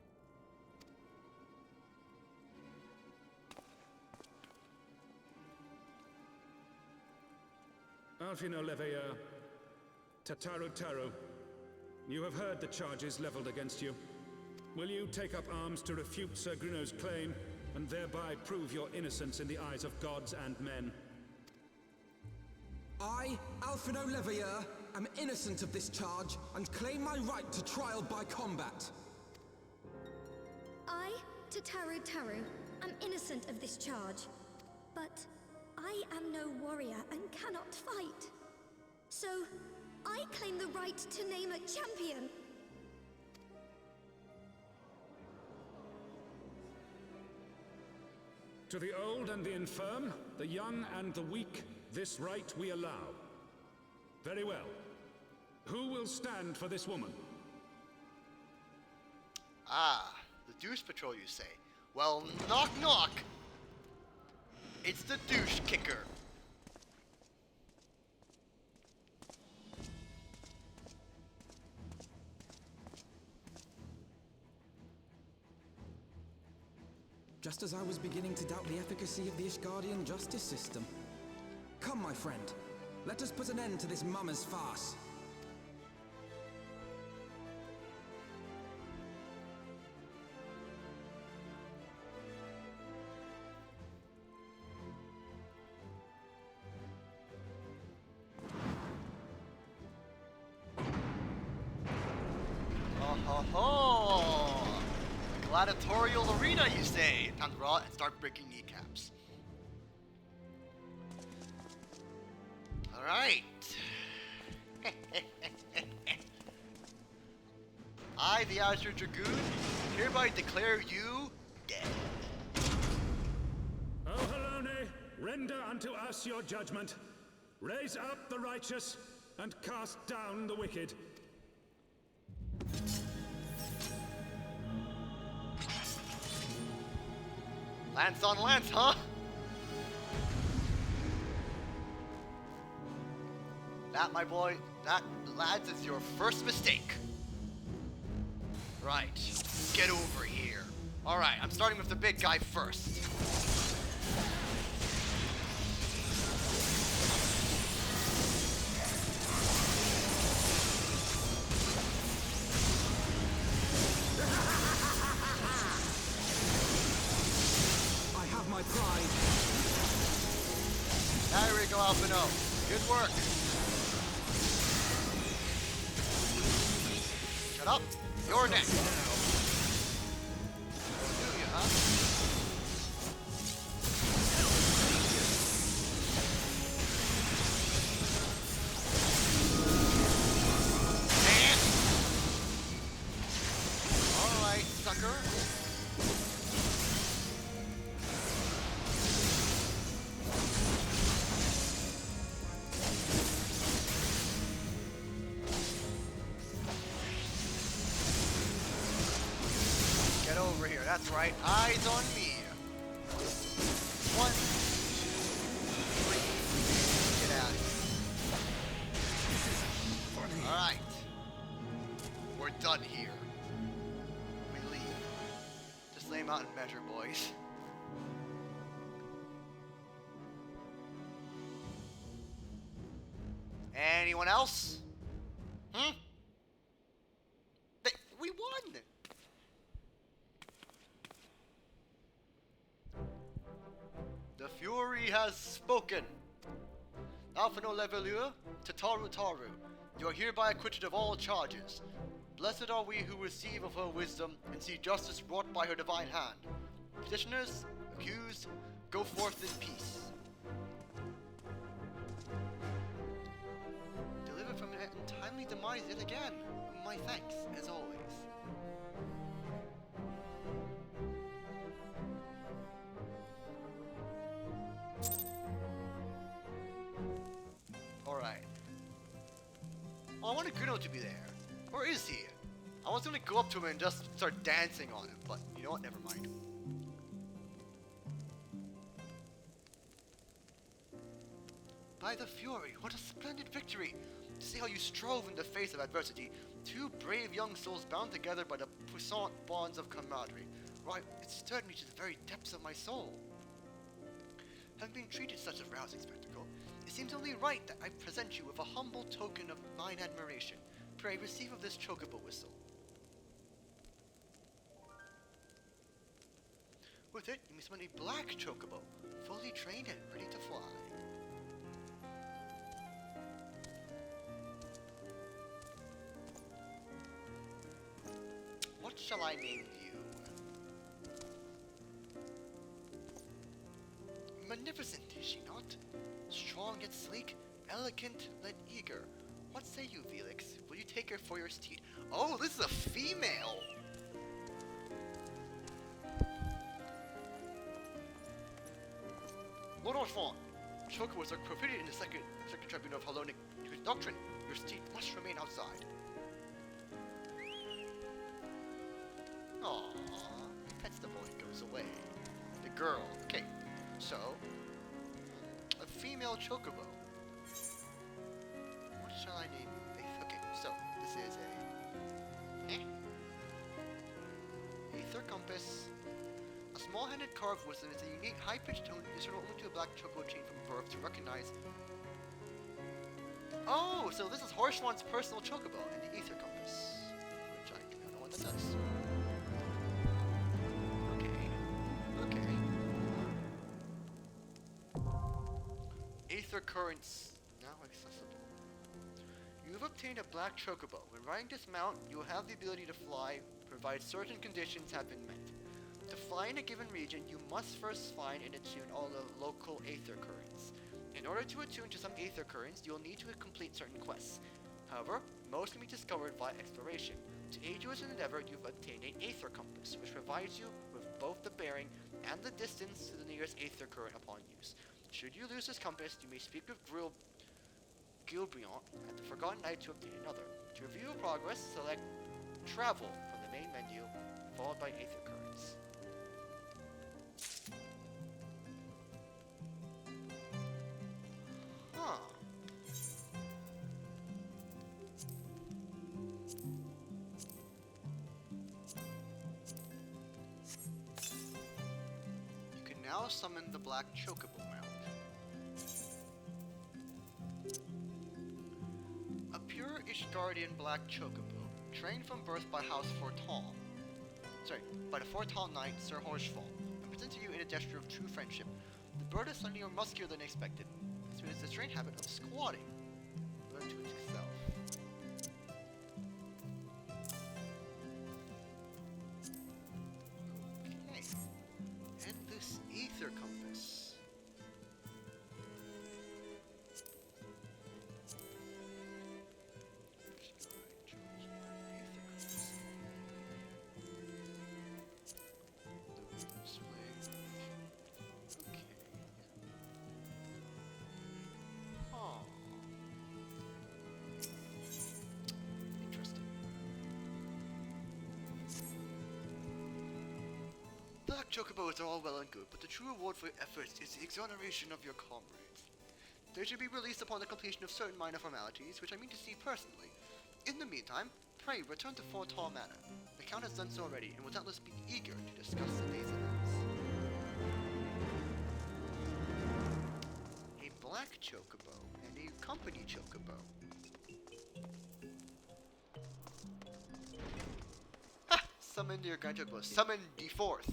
Alfino Leveilleur, Tataru Taru, you have heard the charges leveled against you. Will you take up arms to refute Sir Gruno's claim, and thereby prove your innocence in the eyes of gods and men? I, Alfino Leveilleur, am innocent of this charge, and claim my right to trial by combat. I, Tataru Taru, am innocent of this charge, but I am no warrior and cannot fight. So, I claim the right to name a champion. To the old and the infirm, the young and the weak, this right we allow. Very well. Who will stand for this woman? Ah, the douche patrol, you say? Well, knock knock! It's the douche kicker. Just as I was beginning to doubt the efficacy of the Ishgardian justice system. Come, my friend. Let us put an end to this mummer's farce. Oh ho ho! Gladiatorial arena, you say? Time to go out and start breaking kneecaps. Alright. I, the Azure Dragoon, hereby declare you dead. O Halone, render unto us your judgment. Raise up the righteous, and cast down the wicked. Lance on lance, huh? That, my boy, that, lads, is your first mistake. Right, get over here. Alright, I'm starting with the big guy first. I have my pride. There we go, Alphino. Good work. Shut up. You're next. Do you, huh? Man. Alright, sucker. Get over here, that's right. Eyes on me. 1, 2, 3. Get out of here. Alright. We're done here. We leave. Just lay him out and measure, boys. Anyone else? We won! The Fury has spoken. Alphino Leveilleur, Tataru Taru, you are hereby acquitted of all charges. Blessed are we who receive of her wisdom and see justice wrought by her divine hand. Petitioners, accused, go forth in peace. Delivered from an untimely demise yet again. My thanks, as always. Alright. Oh, I wanted Gruno to be there. Where is he? I was gonna go up to him and just start dancing on him, but you know what? Never mind. By the Fury, what a splendid victory! To see how you strove in the face of adversity, two brave young souls bound together by the puissant bonds of camaraderie. Right, it stirred me to the very depths of my soul. Having been treated such a rousing spectacle, it seems only right that I present you with a humble token of mine admiration. Pray receive of this chocobo whistle. With it, you may summon a black chocobo, fully trained and ready to fly. What shall I name you? Magnificent, is she not? Strong yet sleek, elegant yet eager. What say you, Felix? Will you take her for your steed? Oh, this is a female! Lord Orphant, chocobos are prohibited in the second tribunal of Hellenic doctrine. Your steed must remain outside. Aww, pets the boy, goes away. The girl, okay, so, a female chocobo. What shall I name you? Okay, so, this is a, Aether Compass. A small-handed carved wisdom is a unique high-pitched tone discernible only to a black chocobo chain from birth to recognize. Oh, so this is Horshwan's personal chocobo and the Aether Compass, which I do not know what that does. Aether Currents now accessible. You've obtained a black chocobo. When riding this mount, you will have the ability to fly, provided certain conditions have been met. To fly in a given region, you must first find and attune all the local Aether Currents. In order to attune to some Aether Currents, you will need to complete certain quests. However, most can be discovered via exploration. To aid you in this endeavor, you've obtained an Aether Compass, which provides you with both the bearing and the distance to the nearest Aether Current upon use. Should you lose this compass, you may speak with Gilbriant at the Forgotten Knight to obtain another. To review progress, select Travel from the main menu, followed by Aether Currents. Huh. You can now summon the black chocobo mount. A pure Ishgardian black chocobo, trained from birth by House Fortal. By the Fortal Knight, Sir Horshfall, and presented to you in a gesture of true friendship. The bird is slightly more muscular than expected. This means the strange habit of squatting. Learn to excel. Okay. And this Aether Compass. Black chocobos are all well and good, but the true reward for your efforts is the exoneration of your comrades. They should be released upon the completion of certain minor formalities, which I mean to see personally. In the meantime, pray return to Fortal Manor. The Count has done so already, and will doubtless be eager to discuss the day's events. A black chocobo and a company chocobo. Ha! Summon your grand chocobo. Summon the fourth.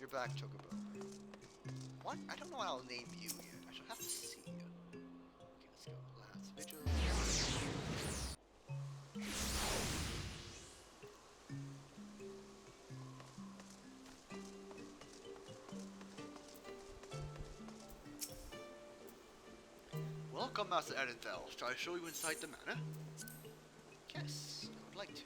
Your black chocobo. What? I don't know how I'll name you yet. I shall have to see. Okay, let's go. Last vigil. Welcome, Master Erenthal. Shall I show you inside the manor? Yes, I would like to.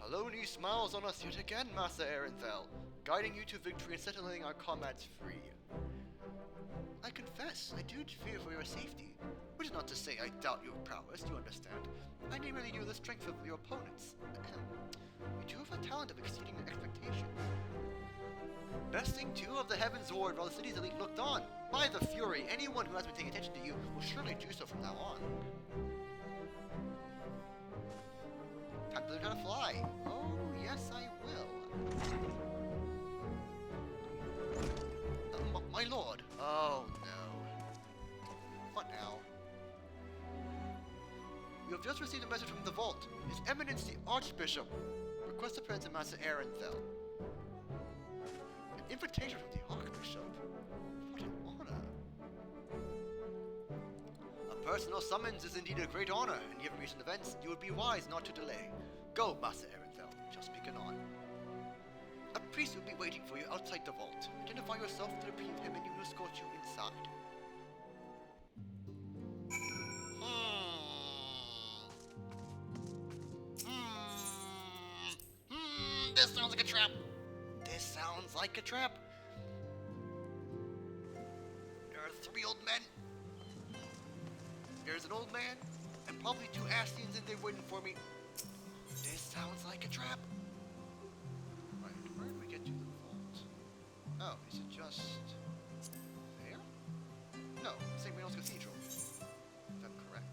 Haloni smiles on us yet again, Master Erenthal, guiding you to victory and settling our comrades free. I confess, I do fear for your safety, which is not to say I doubt your prowess, you understand. I merely knew the strength of your opponents. You do have a talent of exceeding expectations. Besting two of the Heavensward while the city's elite looked on. By the Fury, anyone who has been paying attention to you will surely do so from now on. Time to learn how to fly. Oh, yes, I will. My lord. Oh, no. What now? You have just received a message from the Vault. His Eminence the Archbishop requests to present Master Ehrenfeld. An invitation from the Archbishop? What an honor. A personal summons is indeed a great honor, and given recent events, you would be wise not to delay. Go, Master Ehrenfeld. Just begin on. A priest will be waiting for you outside the vault. Identify yourself to appeal him and he will escort you inside. This sounds like a trap. This sounds like a trap. There are 3 old men. There's an old man, and probably 2 Ascians in there waiting for me. This sounds like a trap. Right, where do we get to the vault? Oh, is it just there? No, St. Reno's Cathedral. If I'm correct.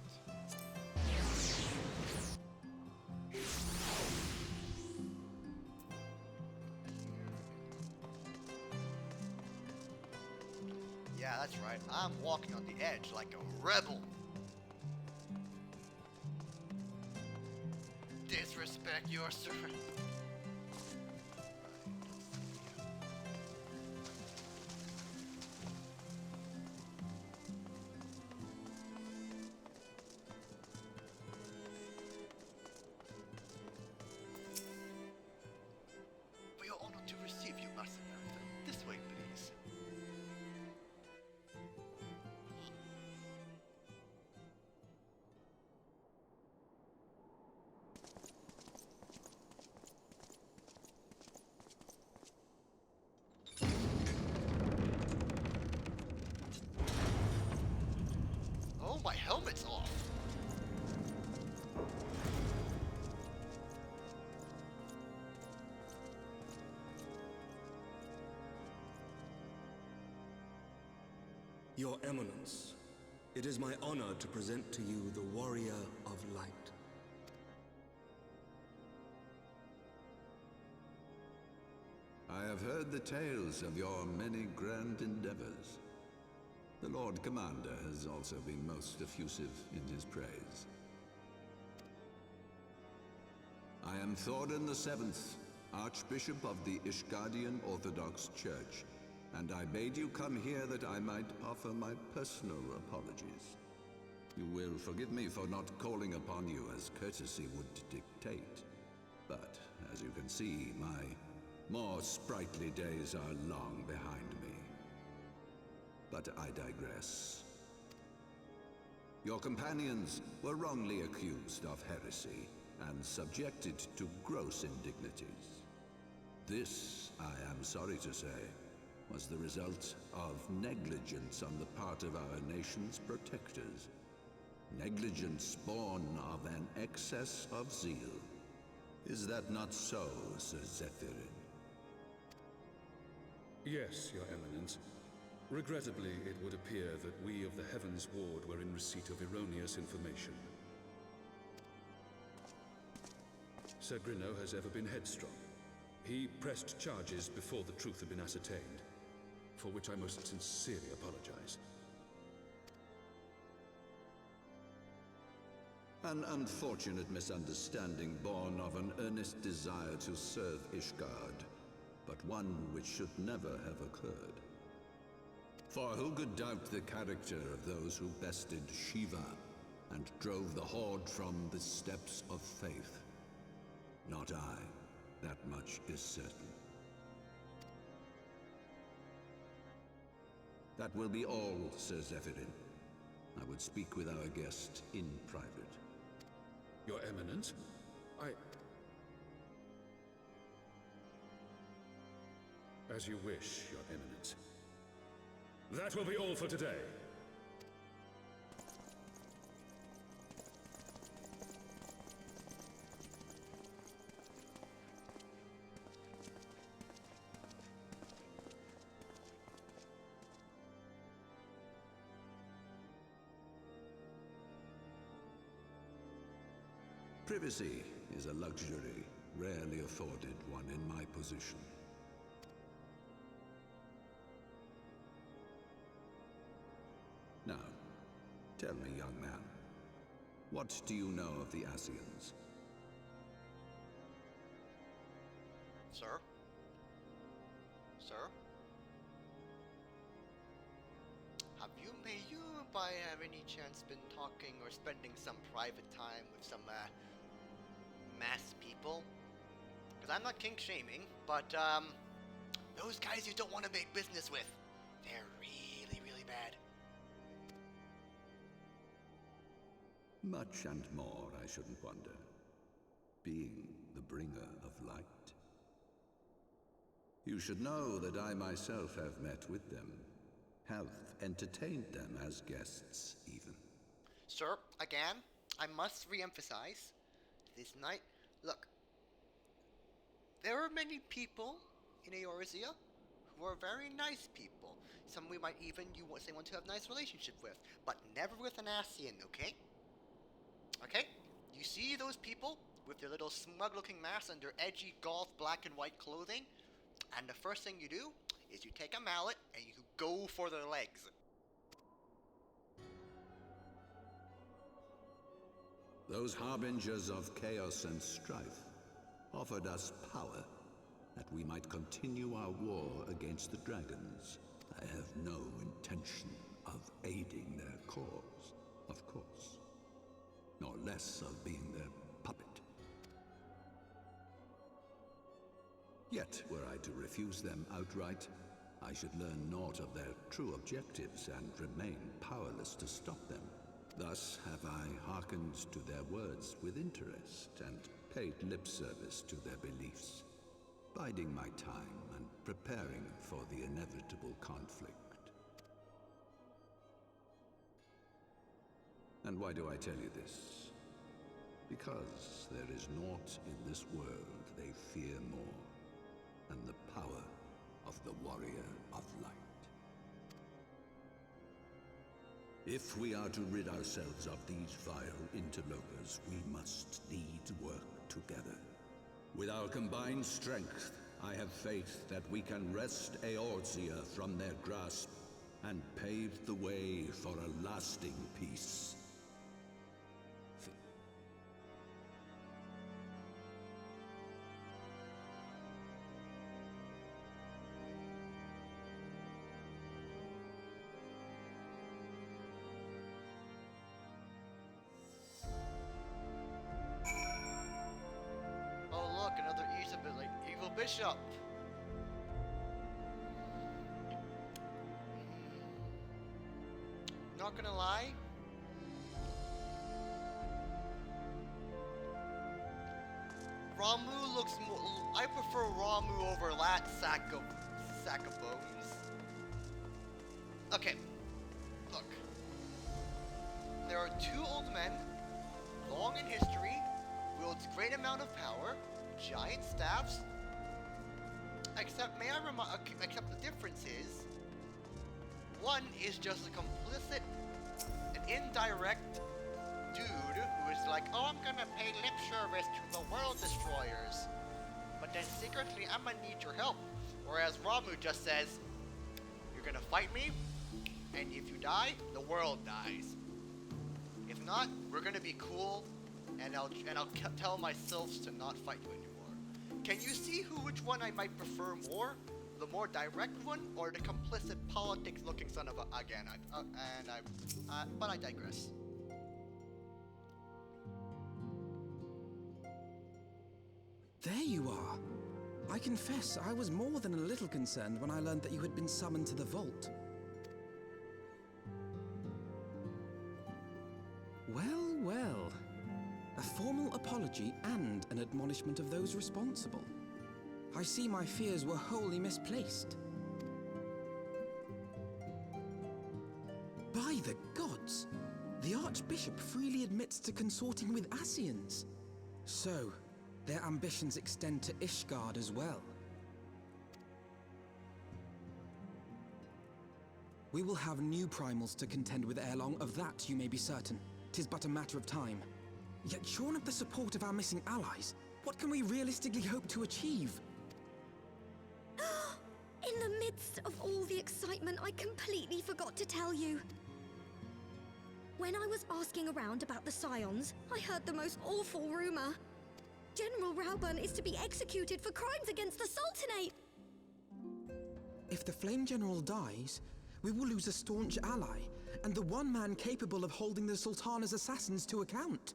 Yeah, that's right. I'm walking on the edge like a rebel. Disrespect your servant. We are honored to receive you, Master Ehrenfeld. This way, please. Oh, my helmet's off. Your Eminence, it is my honor to present to you the Warrior of Light. I have heard the tales of your many grand endeavors. The Lord Commander has also been most effusive in his praise. I am Thorin VII, Archbishop of the Ishgardian Orthodox Church, and I bade you come here that I might offer my personal apologies. You will forgive me for not calling upon you as courtesy would dictate, but as you can see, my more sprightly days are long behind me. But I digress. Your companions were wrongly accused of heresy and subjected to gross indignities. This, I am sorry to say, was the result of negligence on the part of our nation's protectors. Negligence born of an excess of zeal. Is that not so, Sir Zephyrin? Yes, Your Eminence. Regrettably, it would appear that we of the Heavensward were in receipt of erroneous information. Sir Grinno has ever been headstrong. He pressed charges before the truth had been ascertained, for which I most sincerely apologize. An unfortunate misunderstanding born of an earnest desire to serve Ishgard, but one which should never have occurred. For who could doubt the character of those who bested Shiva and drove the Horde from the steps of faith? Not I. That much is certain. That will be all, Sir Zephyrin. I would speak with our guest in private. Your Eminence, As you wish, Your Eminence. That will be all for today. Privacy is a luxury rarely afforded one in my position. Now, tell me, young man, what do you know of the Ascians? Sir? Sir? May you by any chance been talking or spending some private time with some, masked people? Because I'm not kink shaming, but, those guys you don't want to make business with. They're really, really bad. Much and more, I shouldn't wonder. Being the bringer of light. You should know that I myself have met with them. Have entertained them as guests, even. Sir, again, I must re-emphasize, this night, look, there are many people in Eorzea who are very nice people. Some we might even say want to have nice relationship with, but never with an Ascian, okay? Okay? You see those people with their little smug-looking masks and their edgy goth black and white clothing? And the first thing you do is you take a mallet and you go for their legs. Those harbingers of chaos and strife offered us power that we might continue our war against the dragons. I have no intention of aiding their cause, of course, nor less of being their puppet. Yet, were I to refuse them outright, I should learn naught of their true objectives and remain powerless to stop them. Thus have I hearkened to their words with interest and paid lip service to their beliefs, biding my time and preparing for the inevitable conflict. And why do I tell you this? Because there is naught in this world they fear more than the power of the Warrior of Light. If we are to rid ourselves of these vile interlopers, we must need work together. With our combined strength, I have faith that we can wrest Eorzea from their grasp and pave the way for a lasting peace. Bishop. Not gonna lie, Ramu looks more. I prefer Ramu over that sack of bones. Okay, look. There are two old men, long in history, wields great amount of power, giant staffs. Except the difference is, one is just a complicit, an indirect dude who is like, oh, I'm gonna pay lip service to the world destroyers, but then secretly I'm gonna need your help. Whereas Ramu just says, you're gonna fight me, and if you die, the world dies. If not, we're gonna be cool, and I'll tell my sylphs to not fight you anymore. Can you see which one I might prefer more? The more direct one, or the complicit politics-looking son of a... Again, but I digress. There you are. I confess, I was more than a little concerned when I learned that you had been summoned to the vault. Well, well. A formal apology and an admonishment of those responsible. I see my fears were wholly misplaced. By the gods! The Archbishop freely admits to consorting with Ascians. So, their ambitions extend to Ishgard as well. We will have new primals to contend with ere long, of that you may be certain. 'Tis but a matter of time. Yet shorn of the support of our missing allies, what can we realistically hope to achieve? In the midst of all the excitement, I completely forgot to tell you. When I was asking around about the Scions, I heard the most awful rumor. General Rauburn is to be executed for crimes against the Sultanate! If the Flame General dies, we will lose a staunch ally, and the one man capable of holding the Sultana's assassins to account.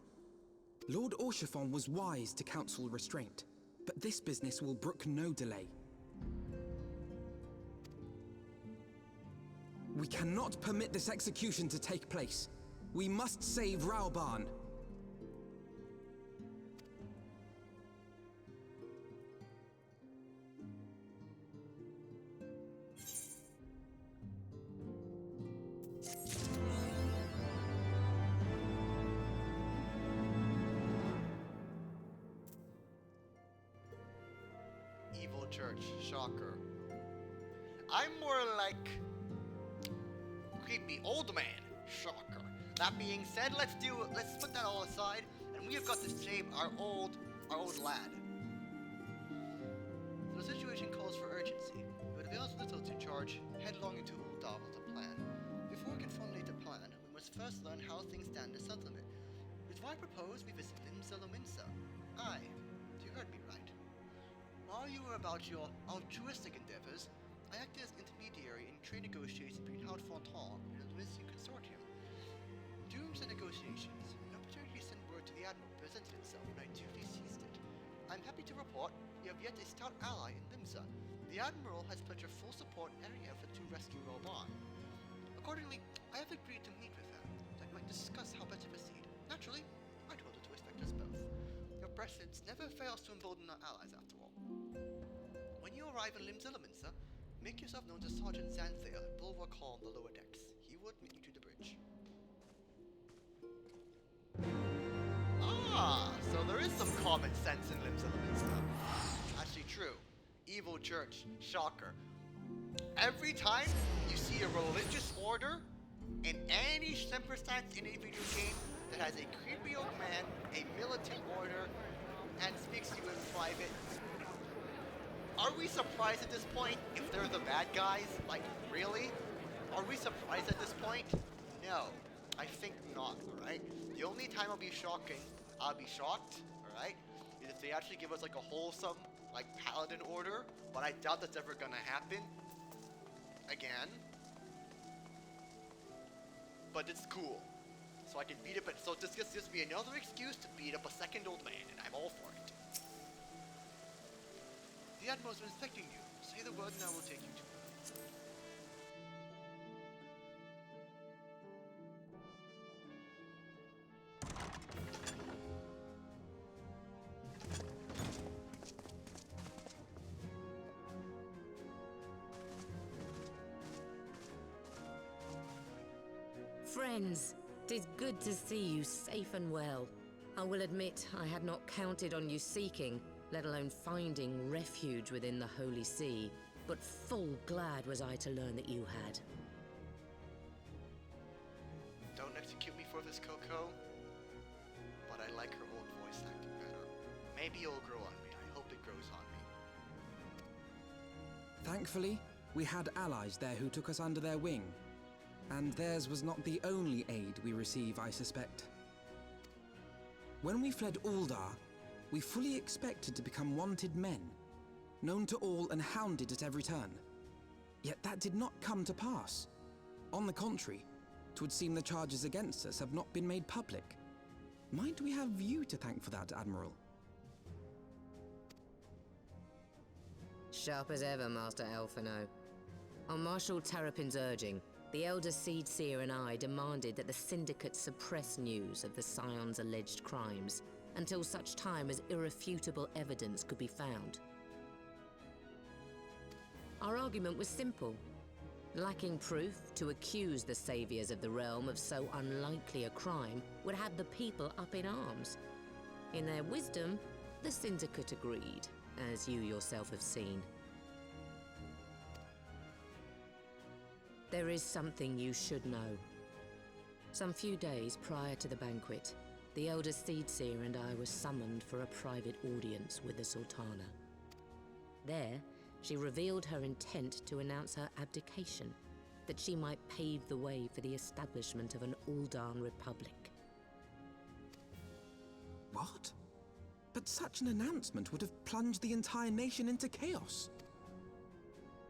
Lord Orchiphon was wise to counsel restraint, but this business will brook no delay. We cannot permit this execution to take place. We must save Rauburn. Evil Church, shocker. I'm more like creepy old man, shocker. That being said, let's put that all aside, and we have got to save our old lad. So the situation calls for urgency. It avails little to charge headlong into Uldar with a plan. Before we can formulate a plan, we must first learn how things stand in the settlement. Which is why I propose we visit Limsa. Aye, you heard me right. While you were about your altruistic endeavors, I acted as intermediary in trade negotiations between Haute Fontaine and the Lumissian Consortium. During the negotiations, an opportunity to send word to the Admiral presented itself and I duly seized it. I'm happy to report we have yet a stout ally in Limsa. The Admiral has pledged her full support in any effort to rescue Rauburn. Accordingly, I have agreed to meet with her, that we might discuss how best to proceed. Naturally, I told her to expect us both. Your presence never fails to embolden our allies, after all. When you arrive in Limsa, make yourself known to Sergeant Xanthea at Bulwark Hall on the lower decks. He would meet you to the bridge. Ah, so there is some common sense in Limsa. Actually true. Evil Church, shocker. Every time you see a religious order in any circumstance in a video game that has a creepy old man, a militant order, and speaks to you in private, are we surprised at this point if they're the bad guys? Like, really? Are we surprised at this point? No, I think not, alright? The only time I'll be shocked, alright, is if they actually give us like a wholesome, like, paladin order, but I doubt that's ever gonna happen. Again. But it's cool. So I can beat up, so this gets to be another excuse to beat up a second old man, and I'm all for it. The Admiral's been inspecting you. Say the word and I will take you to her. Friends, 'tis good to see you safe and well. I will admit I had not counted on you seeking, let alone finding refuge within the Holy See, but full glad was I to learn that you had. Don't execute me for this, Coco, but I like her old voice acting better. Maybe it'll grow on me. I hope it grows on me. Thankfully, we had allies there who took us under their wing. And theirs was not the only aid we receive, I suspect. When we fled Uldar, we fully expected to become wanted men, known to all and hounded at every turn. Yet that did not come to pass. On the contrary, 'twould seem the charges against us have not been made public. Might we have you to thank for that, Admiral? Sharp as ever, Master Elfino. On Marshal Terrapin's urging, the Elder Seed Seer and I demanded that the Syndicate suppress news of the Scion's alleged crimes until such time as irrefutable evidence could be found. Our argument was simple. Lacking proof, to accuse the saviors of the realm of so unlikely a crime would have the people up in arms. In their wisdom, the Syndicate agreed, as you yourself have seen. There is something you should know. Some few days prior to the banquet, the Elder Seedseer and I were summoned for a private audience with the Sultana. There, she revealed her intent to announce her abdication, that she might pave the way for the establishment of an Uldan Republic. What? But such an announcement would have plunged the entire nation into chaos.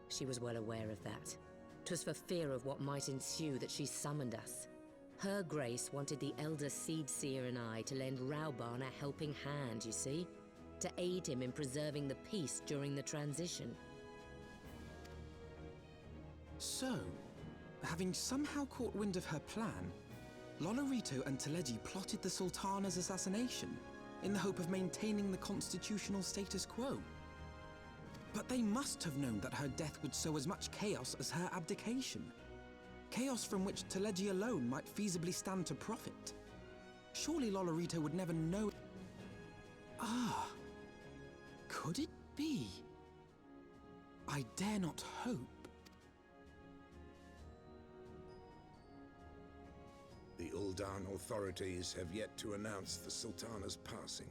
She was well aware of that. 'Twas for fear of what might ensue that she summoned us. Her Grace wanted the Elder Seedseer and I to lend Rauban a helping hand, you see? To aid him in preserving the peace during the transition. So, having somehow caught wind of her plan, Lolorito and Teleji plotted the Sultana's assassination in the hope of maintaining the constitutional status quo. But they must have known that her death would sow as much chaos as her abdication. Chaos from which Teleji alone might feasibly stand to profit. Surely Lolorito would never know... Ah, could it be? I dare not hope. The Uldan authorities have yet to announce the Sultana's passing.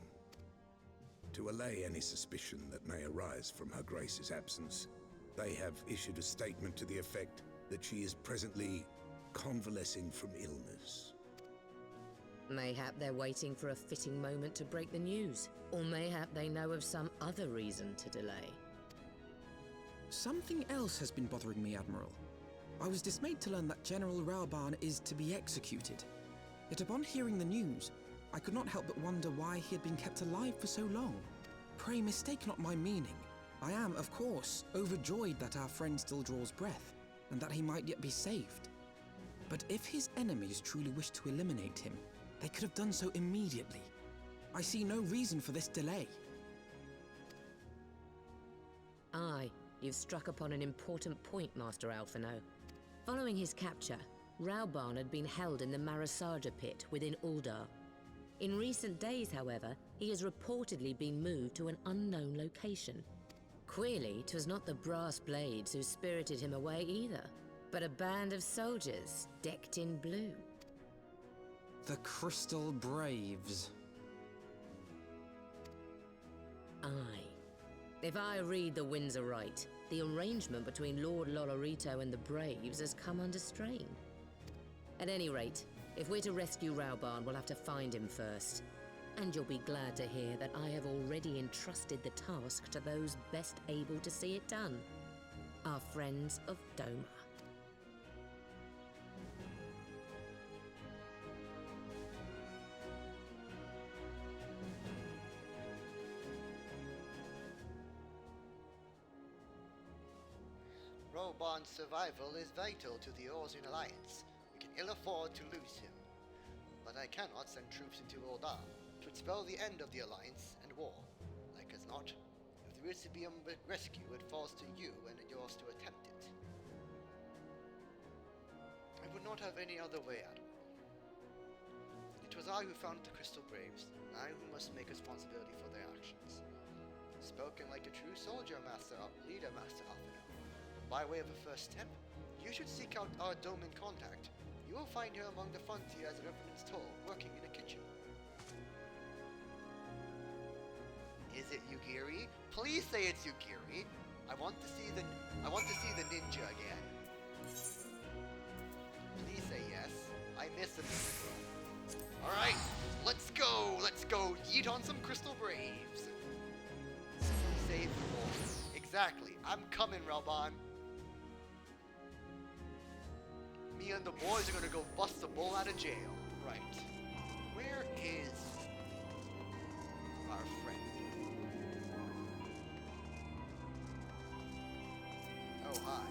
To allay any suspicion that may arise from Her Grace's absence, they have issued a statement to the effect that she is presently convalescing from illness. Mayhap they're waiting for a fitting moment to break the news. Or mayhap they know of some other reason to delay. Something else has been bothering me, Admiral. I was dismayed to learn that General Rauban is to be executed. Yet upon hearing the news, I could not help but wonder why he had been kept alive for so long. Pray mistake not my meaning. I am, of course, overjoyed that our friend still draws breath, and that he might yet be saved. But if his enemies truly wished to eliminate him, they could have done so immediately. I see no reason for this delay. Aye, you've struck upon an important point, Master Alphino. Following his capture, Rauban had been held in the Marasaja pit within Uldar. In recent days, however, he has reportedly been moved to an unknown location. Queerly, 'twas not the Brass Blades who spirited him away either, but a band of soldiers decked in blue. The Crystal Braves. Aye. If I read the winds aright, the arrangement between Lord Lolorito and the Braves has come under strain. At any rate, if we're to rescue Rauban, we'll have to find him first. And you'll be glad to hear that I have already entrusted the task to those best able to see it done. Our friends of Doma. Rauban's survival is vital to the Orsian Alliance. We can ill afford to lose him. But I cannot send troops into Uldan. It would spell the end of the Alliance and war. Like as not, if there is to be a rescue, it falls to you and yours to attempt it. I would not have any other way, Admiral. It was I who founded the Crystal Braves, and I who must make responsibility for their actions. Spoken like a true soldier, Leader Master Alphino. By way of a first step, you should seek out our Doman contact. You will find her among the frontiers at Revenant's Toll, working in a kitchen. Is it Yugiri? Please say it's Yugiri. I want to see the ninja again. Please say yes. I miss him. Alright, let's go! Let's go yeet on some Crystal Braves. Save the wolves. Exactly. I'm coming, Rauban. Me and the boys are gonna go bust the bull out of jail. Right. Where is our friend? Oh, hi.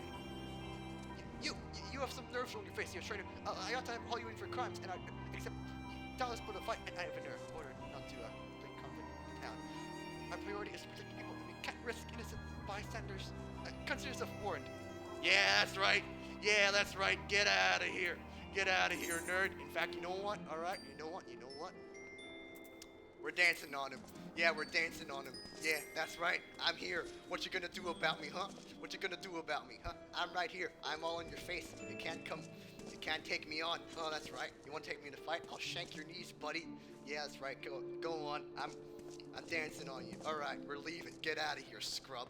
You have some nerves on your face. You're trying to. I ought to haul you in for crimes, and except Dallas put a fight, and I have a nerve order not to play conflict in town. Our priority is to protect people, and we can't risk innocent bystanders. Consider yourself warned. Yeah, that's right. Yeah, that's right. Get out of here. Get out of here, nerd. In fact, you know what? All right. You know what? We're dancing on him. Yeah, we're dancing on him. Yeah, that's right. I'm here. What you gonna do about me, huh? What you gonna do about me, huh? I'm right here. I'm all in your face. You can't take me on. Oh, that's right. You wanna take me in a fight? I'll shank your knees, buddy. Yeah, that's right. Go on. I'm dancing on you. All right, we're leaving. Get out of here, scrub.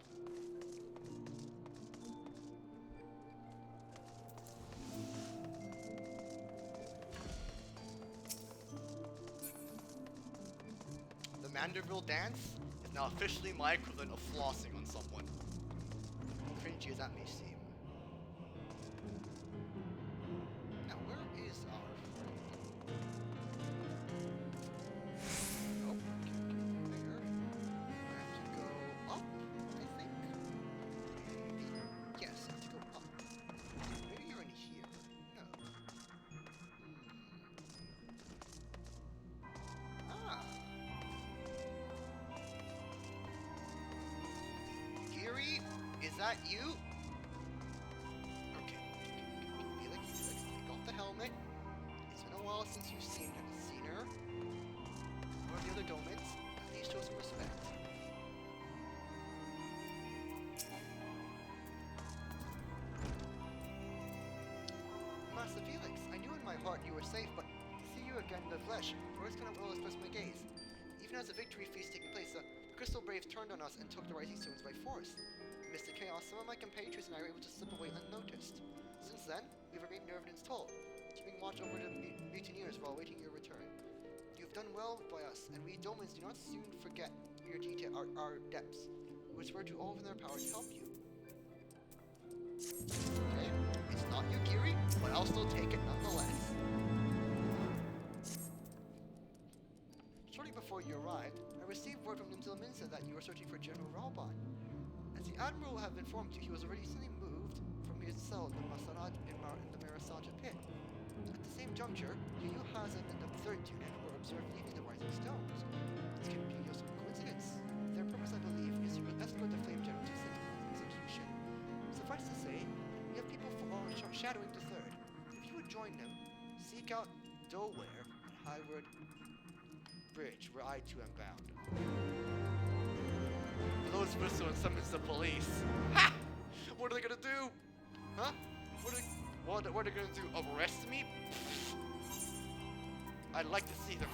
The Manderville dance is now officially my equivalent of flossing on someone. Cringy as that may seem. Now, where is our friend? Oh, can't get there. I have to go up, I think. Maybe. Yes, I have to go up. Maybe you're in here. No. Ah. Geary, is that you? Okay. Felix, take off the helmet. It's been a while since you've seen her. Or the other Domans. Please show some respect. Master Felix, I knew in my heart you were safe, but to see you again in the flesh, words cannot well express my gaze. Even as the victory feast taking place, the Crystal Braves turned on us and took the rising stones by force. Amidst the chaos, some of my compatriots and I were able to slip away unnoticed. Since then, we've remained in evidence toll, keeping watch over the mutineers while awaiting your return. You've done well by us, and we Domans do not soon forget your detail, our depths. We swear to all within our power to help you. Okay, it's not you, Geary, but I'll still take it nonetheless. Shortly before you arrived, I received word from Nimzilminsa that you were searching for General Ralban. As the Admiral have informed you, he was recently moved from his cell in the Marasaja pit. At the same juncture, Yu Hazan and the third unit were observed leaving the Rising Stones. This can be no coincidence. Their purpose, I believe, is to escort the Flame General to execution. Suffice to say, we have people shadowing the third. If you would join them, seek out Doware and Highward Bridge, where I too am bound. Blows whistle and summons the police. Ha! What are they gonna do? Huh? What are they gonna do? Arrest me? I'd like to see them.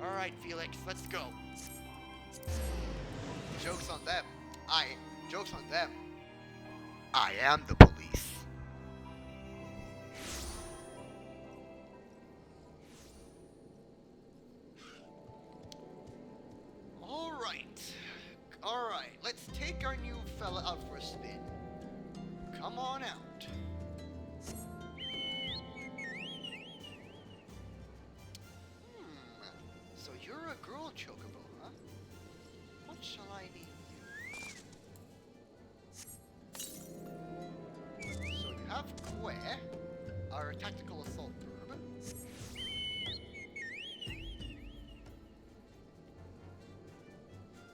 Alright, Felix, let's go. Joke's on them. Joke's on them. I am the police. Alright, let's take our new fella out for a spin. Come on out. So you're a girl chocobo, huh? What shall I name you? So you have Kwe, our tactical assault verb.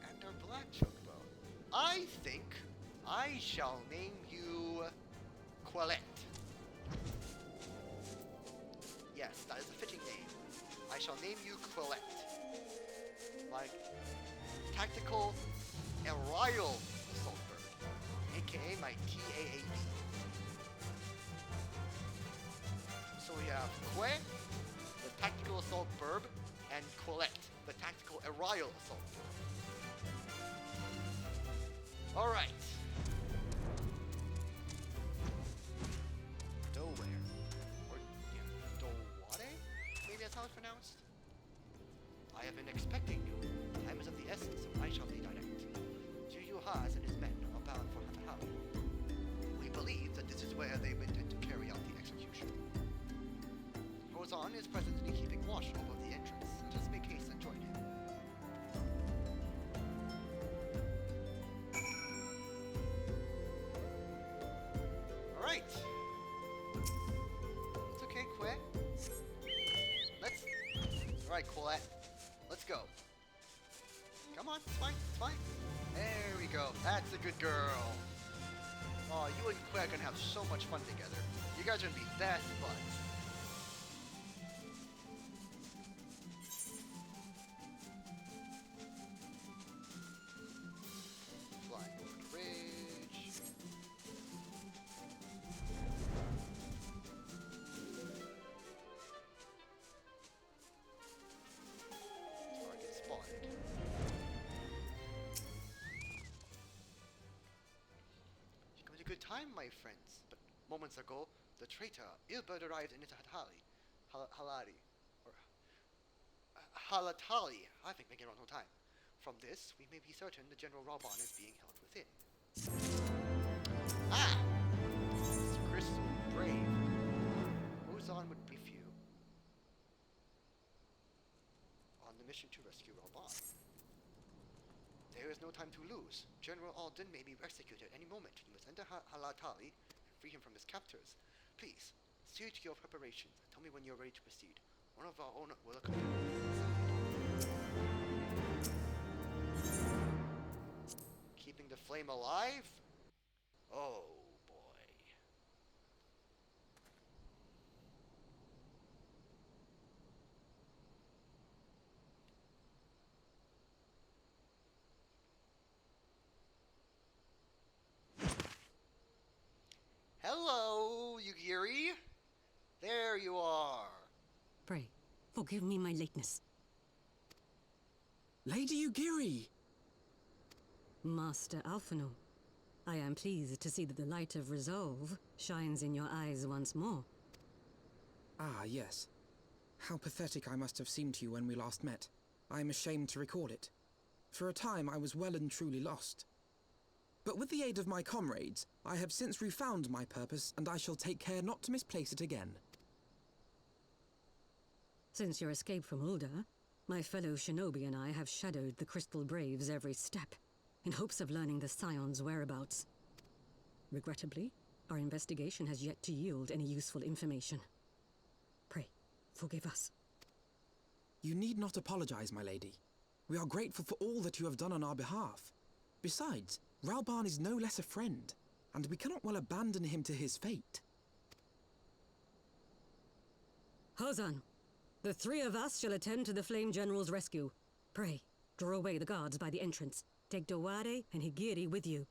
And our black chocobo. I think I shall name you Quillette. Yes, that is a fitting name. I shall name you Quillette. My tactical aerial assault bird, aka my TAAB. So we have Que, the tactical assault verb, and Quillette, the tactical aerial assault verb. Alright. Doware. Or, yeah, Dowade? Maybe that's how it's pronounced? I have been expecting you. Time is of the essence, so I shall be direct. Yu Haas and his men are bound for Hatahau. We believe that this is where they intend to carry out the execution. Rozan is presently keeping watch over the entrance. Let us make haste and join him. Alright. It's okay, Que. Alright, Colette. Let's go. Come on, it's fine, it's fine. There we go. That's a good girl. Oh, you and Que are gonna have so much fun together. You guys are gonna be best buds. Flying over the ridge. wanted. You come at a good time, my friends. But moments ago, the traitor Ilbert arrived in Halatali. I think making it wrong whole time. From this, we may be certain the General Raban is being held within. Ah! It's Crystal Brave. Who's on would brief you on the mission to rescue Raban. There is no time to lose. General Alden may be executed any moment. You must enter Halatali and free him from his captors. Please, see to your preparations and tell me when you're ready to proceed. One of our own will accompany you. Keeping the flame alive? Oh boy. Hello, Yugiri. There you are. Pray, forgive me my lateness. Lady Ugiri! Master Alphino, I am pleased to see that the light of resolve shines in your eyes once more. Ah, yes. How pathetic I must have seemed to you when we last met. I am ashamed to recall it. For a time I was well and truly lost. But with the aid of my comrades, I have since refound my purpose, and I shall take care not to misplace it again. Since your escape from Ulda, my fellow shinobi and I have shadowed the Crystal Braves every step, in hopes of learning the Scion's whereabouts. Regrettably, our investigation has yet to yield any useful information. Pray, forgive us. You need not apologize, my lady. We are grateful for all that you have done on our behalf. Besides, Ralban is no less a friend, and we cannot well abandon him to his fate. Hozan, the three of us shall attend to the Flame General's rescue. Pray, draw away the guards by the entrance. Take Dowade and Higiri with you.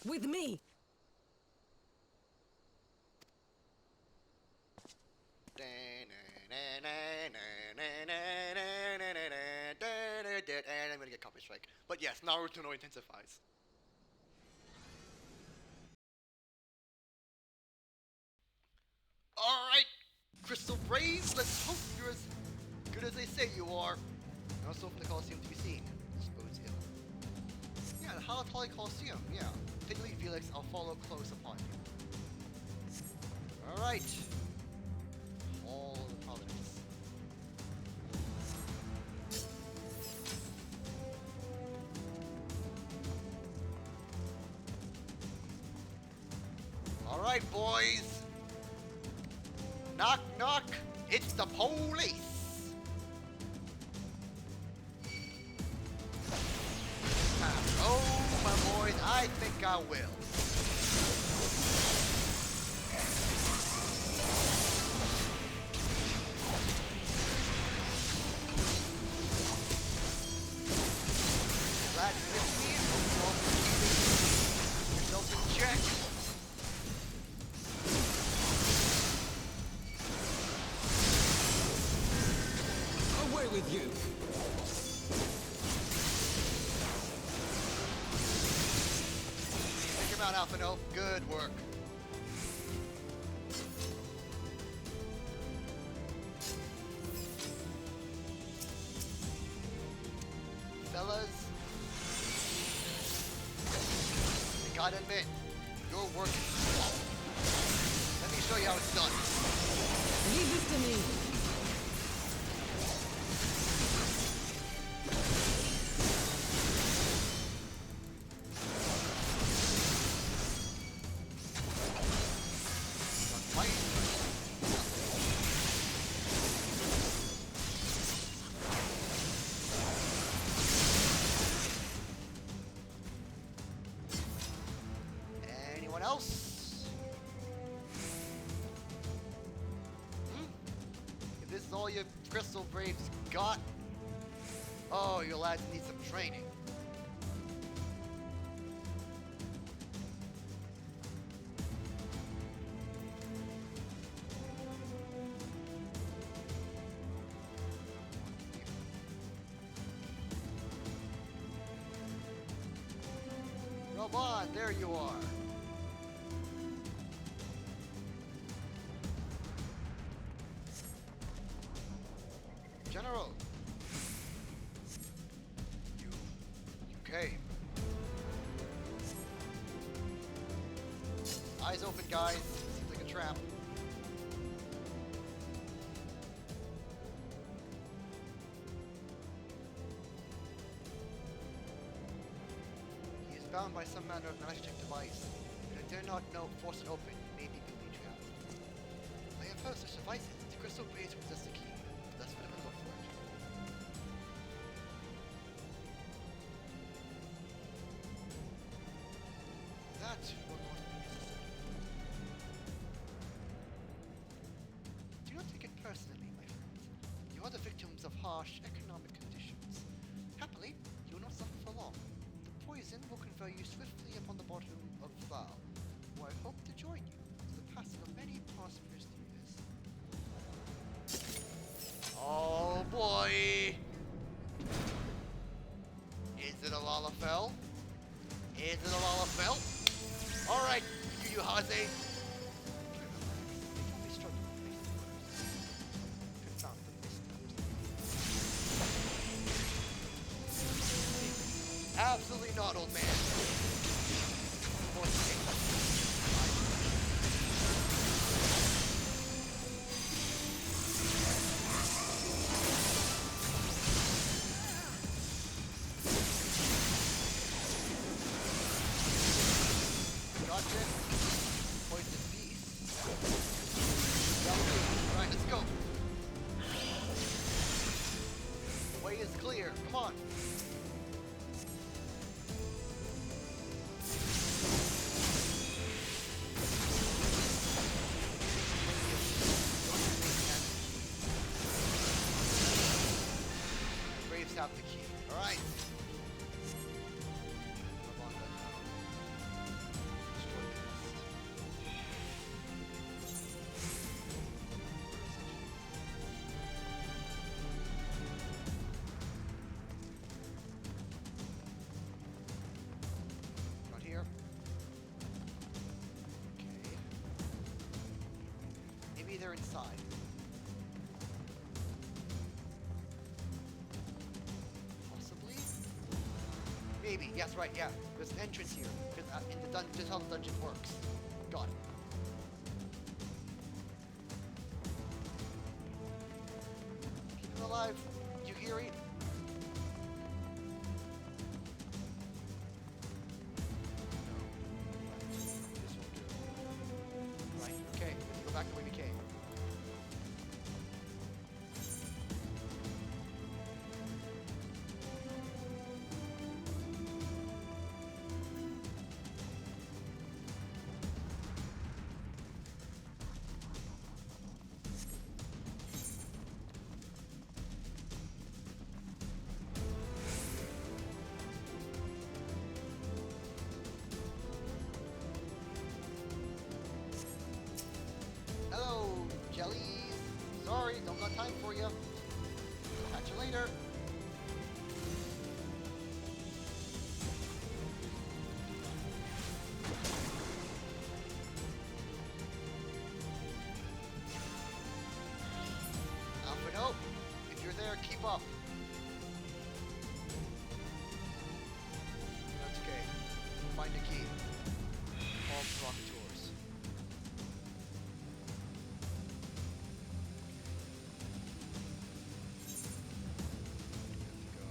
With me! And I'm gonna get copy strike. But yes, Naruto no intensifies. Alright, Crystal Braves, let's hope you're as good as they say you are. No soap in the Coliseum to be seen. This bodes ill. Yeah, the Halatali Coliseum, yeah. Take the lead, Felix, I'll follow close upon you. Alright. All of the Providence. Alright, boys. Knock, knock. It's the police. Oh, my boys, I think I will. Glad you missed me. Hope you all keep yourselves in check. Away with you! Take him out, Alphino. Good work. Fellas, I gotta admit, your work is flawless. Let me show you how it's done. Leave this to me! Anyone else? If this is all your Crystal Braves got, oh, your lads need some training. Come on, there you are. General. You came. Eyes open, guys. Seems like a trap. He is bound by some manner of magic device, and I dare not force it open. Maybe be trapped. I have heard such devices. The crystal braves possess the key. Let's put him in look for it. That will not be necessary. Do not take it personally, my friends. You are the victims of harsh economic conditions. Happily, you will not suffer for long. The poison will confer you swiftly upon the bottom of Thal, where I hope to join you for the passing of many prosperous years. Oh boy! Is it a Lalafell? Is it a Lalafell? Alright, you Haze. Absolutely not, old man. Gotcha. Poison beast. Alright, let's go. The way is clear. Come on. Braves have the key. Alright. Not here. Okay. Maybe they're inside. Possibly? Maybe. Yes, right, yeah. There's an entrance here. In the dungeon, just how the dungeon works. Got it. Keep him alive. You hear it? This will do. Right, okay. Let's go back the way we came. Hello, jellies. Sorry, don't got time for you. Catch you later. Alfredo, if you're there, keep up. That's okay. Find a key. All provocateurs. Go.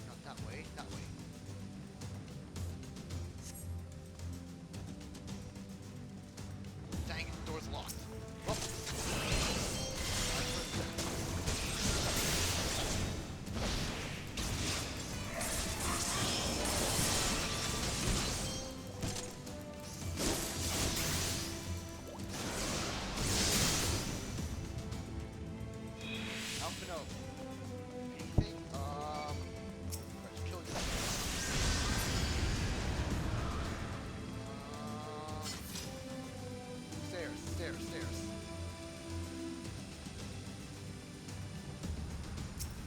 Not that way. That way. Dang it, the door's locked. Oh. Alfredo. Anything? Let's kill this. Stairs.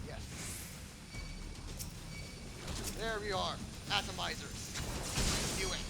Yes. There we are. Atomizers. Knew it.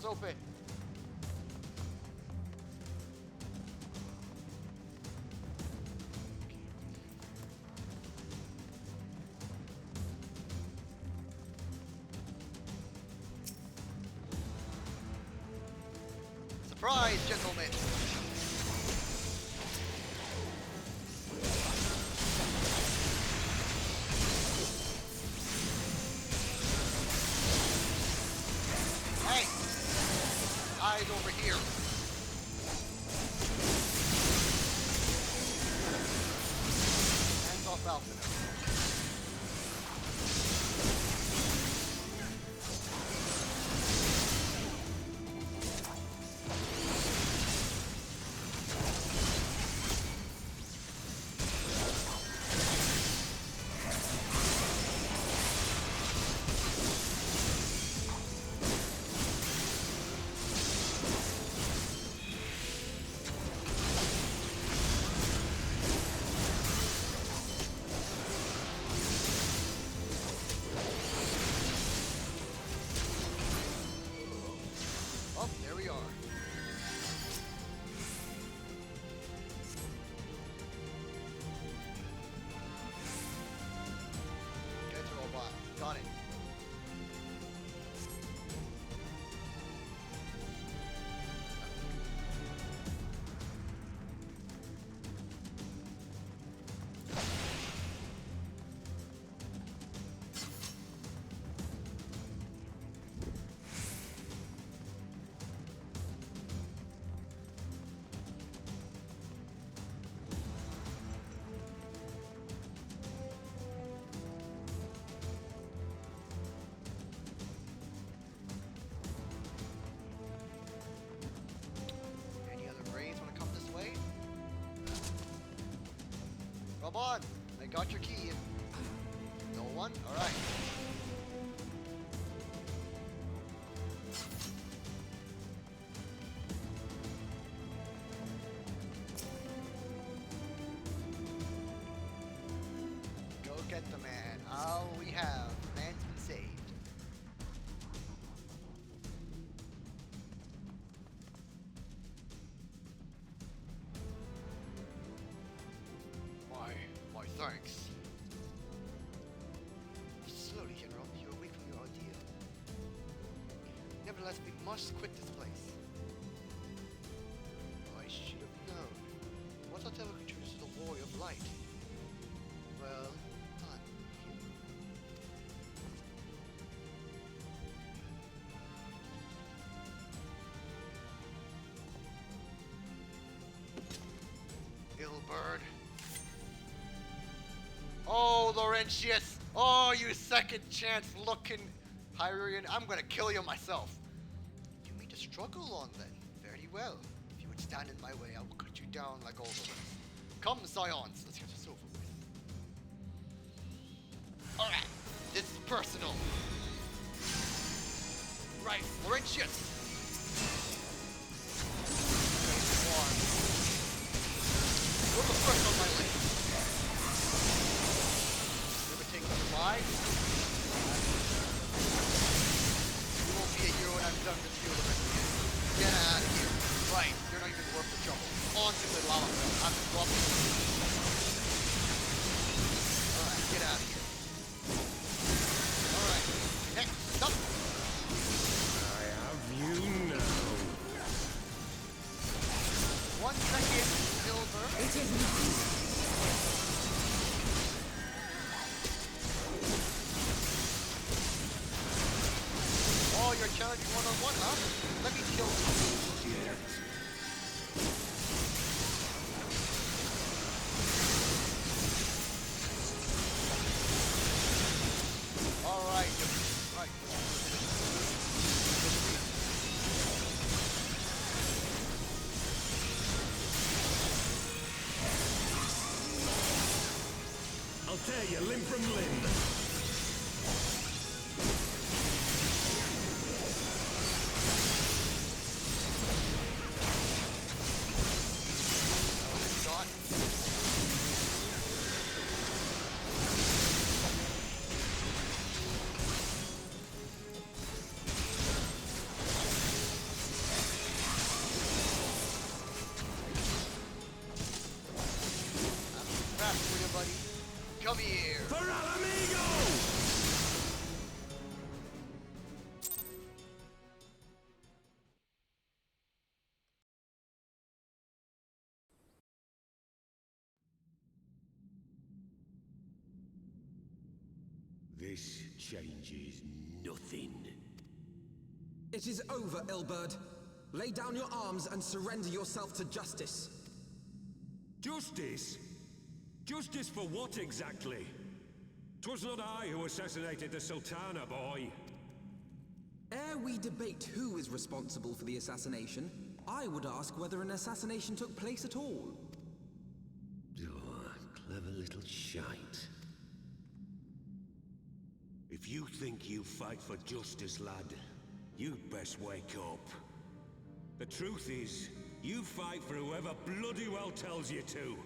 open. Surprise, gentlemen! Hey! Eyes over here. Hands off Alpha. Oh, there we are. Get to robot. Got it. Any other brains want to come this way? Robot, I got your key. No one? Alright. Go get the man. All we have. Man's been saved. My thanks. Slowly, General, you're away from your ordeal. Nevertheless, we must quit this place. I should have known. Whatsoever contributes to the warrior of light. Well done. Ill bird. Oh, Laurentius! Oh, you second chance looking Hyrian. I'm gonna kill you myself. You mean to struggle on then? Very well. If you would stand in my way, I will cut you down like all the rest. Come, Scions, let's get this over with. Alright, this is personal. Right, Laurentius. You're the first on my list. Life. You won't be a hero when I'm done with you the rest of you. Get out of here. Right, you're not even worth the trouble. On to the lava field. I'm the glove. Alright, get out of here. Alright, next up. I have you now. 1 second, Silver. It is not. Oh, you're challenging one-on-one, huh? Let me kill you. Alright, right. I'll tear you limb from limb. everybody. Come here. For Alamigo! This changes nothing. It is over, Ilberd. Lay down your arms and surrender yourself to justice. Justice? Justice for what exactly? 'Twas not I who assassinated the Sultana, boy. Ere we debate who is responsible for the assassination, I would ask whether an assassination took place at all. Oh, clever little shite. If you think you fight for justice, lad, you'd best wake up. The truth is, you fight for whoever bloody well tells you to.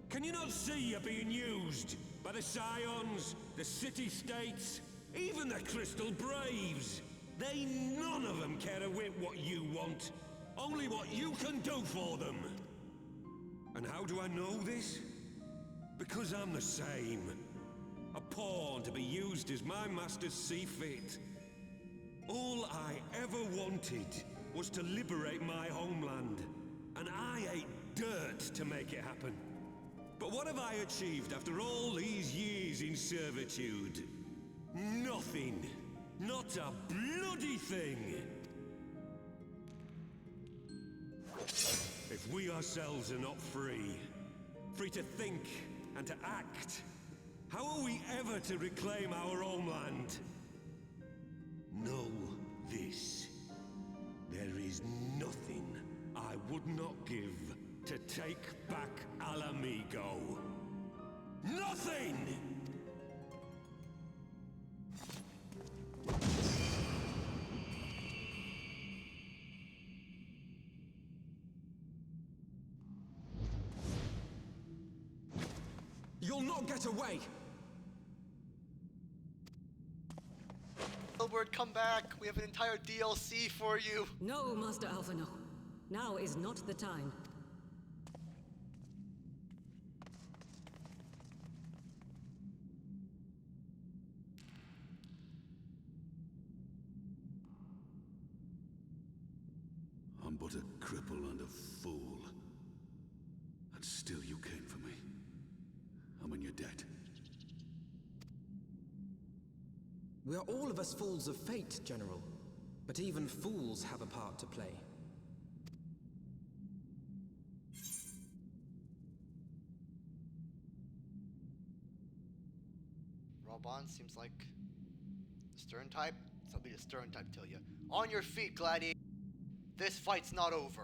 Can you not see you're being used? By the Scions, the City-States, even the Crystal Braves. They none of them care a whit what you want. Only what you can do for them. And how do I know this? Because I'm the same. A pawn to be used as my masters see fit. All I ever wanted was to liberate my homeland. And I ate dirt to make it happen. But what have I achieved after all these years in servitude? Nothing. Not a bloody thing. If we ourselves are not free, free to think and to act, how are we ever to reclaim our homeland? Know this. There is nothing I would not give to take back Alamigo. Nothing! You'll not get away! Hilbert, come back. We have an entire DLC for you. No, Master Alpha, no. Now is not the time. I'm but a cripple and a fool. And still you came for me. I'm in your debt. We are all of us fools of fate, General. But even fools have a part to play. Robon seems like the stern type. So I'll be the stern type, tell you. On your feet, Gladiator. This fight's not over.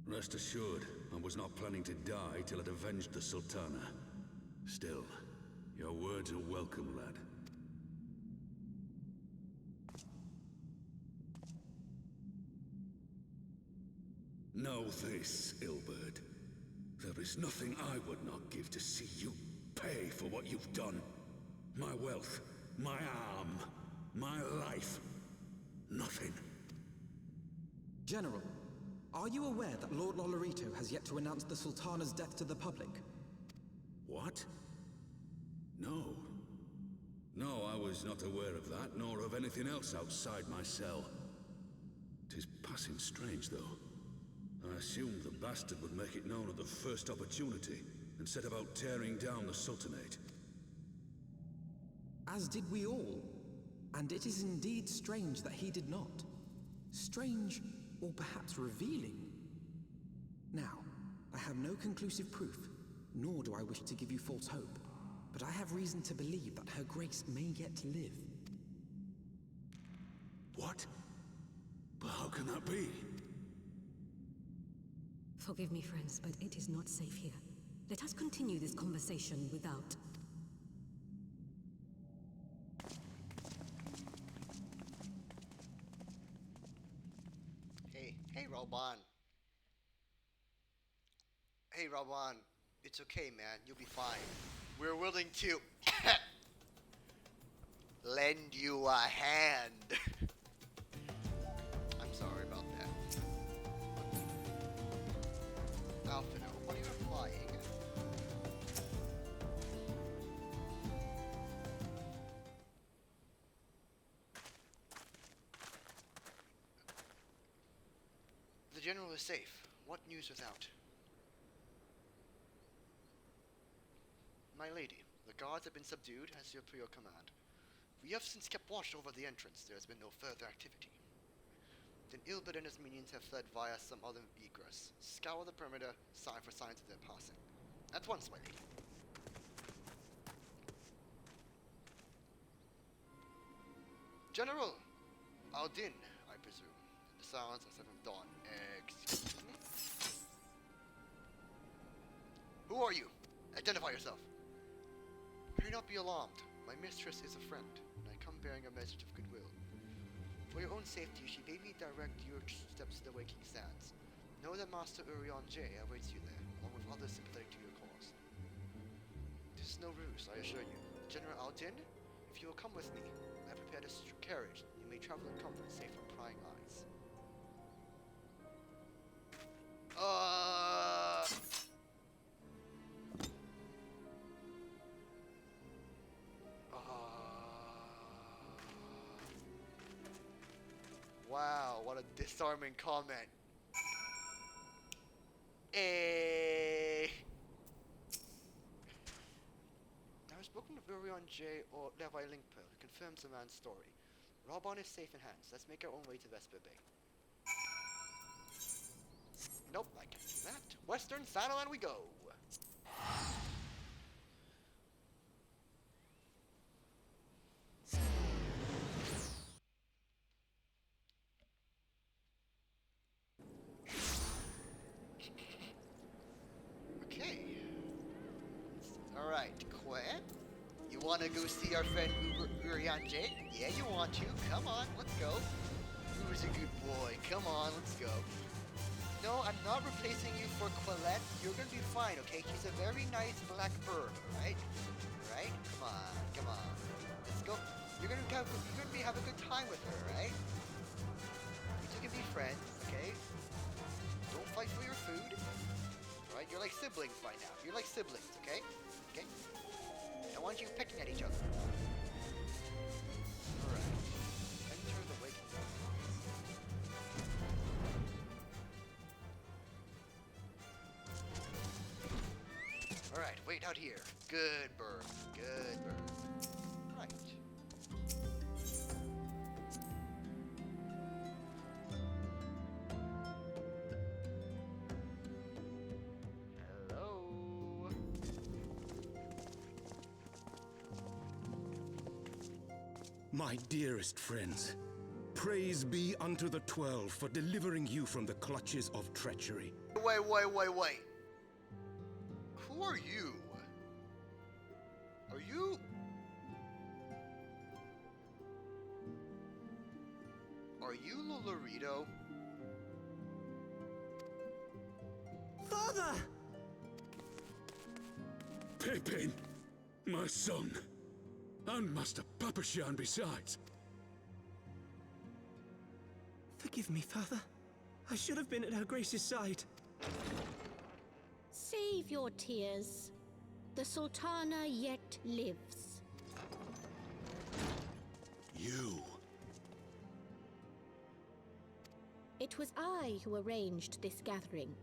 Rest assured, I was not planning to die till I'd avenged the Sultana. Still, your words are welcome, lad. Know this, Ilberd. There is nothing I would not give to see you pay for what you've done. My wealth, my arm, my life. Nothing. General, are you aware that Lord Lolorito has yet to announce the Sultana's death to the public? What? No. No, I was not aware of that, nor of anything else outside my cell. 'Tis passing strange, though. I assumed the bastard would make it known at the first opportunity, and set about tearing down the Sultanate. As did we all. And it is indeed strange that he did not. Strange, or perhaps revealing. Now, I have no conclusive proof, nor do I wish to give you false hope, but I have reason to believe that Her Grace may yet live. What? But how can that be? Forgive me, friends, but it is not safe here. Let us continue this conversation without... Hey, Robon. Hey, Robon. It's okay, man. You'll be fine. We're willing to lend you a hand. I'm sorry about that. the general is safe. What news without? My lady, the guards have been subdued as per your command. We have since kept watch over the entrance. There has been no further activity. Then Ilbert and his minions have fled via some other egress. Scour the perimeter, sign for signs of their passing. At once, my lady. General! Aldin, I presume. The sounds of 7th dawn. Excuse me? Who are you? Identify yourself. Pray not be alarmed. My mistress is a friend, and I come bearing a message of goodwill. For your own safety, she bade me direct your steps to the Waking Sands. Know that Master Urion J awaits you there, along with others sympathetic to your cause. This is no ruse, I assure you. General Aldin, if you will come with me, I have prepared a carriage. You may travel in comfort, safe from prying eyes. Wow, what a disarming comment. I've spoken with Urion J or Levi Linkpearl, who confirms the man's story. Robon is safe in hands. Let's make our own way to Vesper Bay. Nope, I can't do that. Western Saddle and we go. Okay. Alright, Quinn. You wanna go see our friend Urion J? Yeah, you want to. Come on, let's go. Who's a good boy? Come on, let's go. No, I'm not replacing you for Quillette. You're gonna be fine, okay? She's a very nice black bird, alright? Right? Come on, come on. Let's go. You're gonna have a good time with her, right? You two can be friends, okay? Don't fight for your food. Alright? You're like siblings by now. You're like siblings, okay? Okay? I don't want you pecking at each other. Alright. Enter the waking room. Alright, wait out here. Good bird. Good bird. Right. Hello. My dearest friends, praise be unto the 12 for delivering you from the clutches of treachery. Wait. Who are you? Are you... Are you Lolorito? Father! Pippin, my son, and Master Papashan besides. Forgive me, Father. I should have been at Her Grace's side. Save your tears. The Sultana yet lives. You. It was I who arranged this gathering.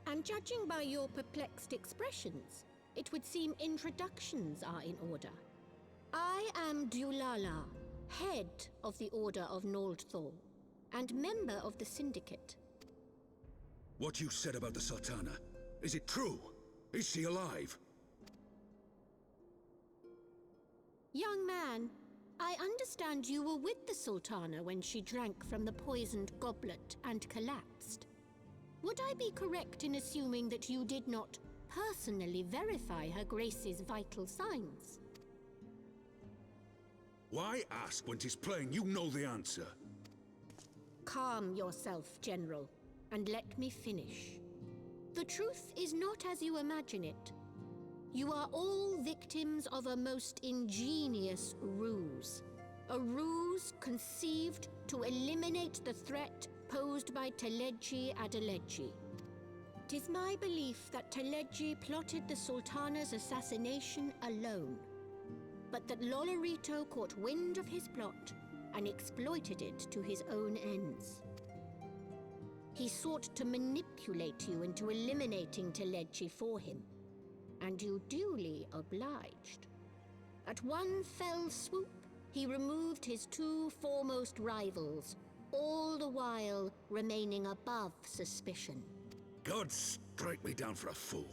And judging by your perplexed expressions, it would seem introductions are in order. I am Dulala, head of the Order of Noldthor, and member of the Syndicate. What you said about the Sultana, is it true? Is she alive? Young man, I understand you were with the Sultana when she drank from the poisoned goblet and collapsed. Would I be correct in assuming that you did not personally verify Her Grace's vital signs? Why ask when 'tis plain you know the answer? Calm yourself, General, and let me finish. The truth is not as you imagine it. You are all victims of a most ingenious ruse. A ruse conceived to eliminate the threat posed by Teleji Adeleji. It is my belief that Teleji plotted the Sultana's assassination alone, but that Lolorito caught wind of his plot and exploited it to his own ends. He sought to manipulate you into eliminating Telechi for him, and you duly obliged. At one fell swoop, he removed his two foremost rivals, all the while remaining above suspicion. God strike me down for a fool.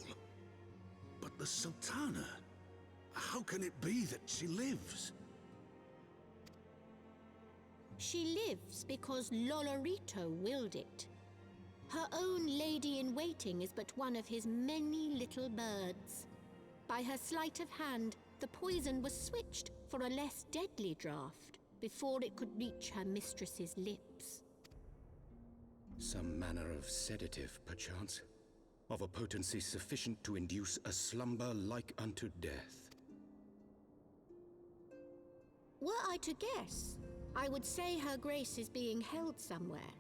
But the Sultana, how can it be that she lives? She lives because Lolorito willed it. Her own lady-in-waiting is but one of his many little birds. By her sleight of hand, the poison was switched for a less deadly draught before it could reach her mistress's lips. Some manner of sedative, perchance, of a potency sufficient to induce a slumber like unto death. Were I to guess, I would say her grace is being held somewhere,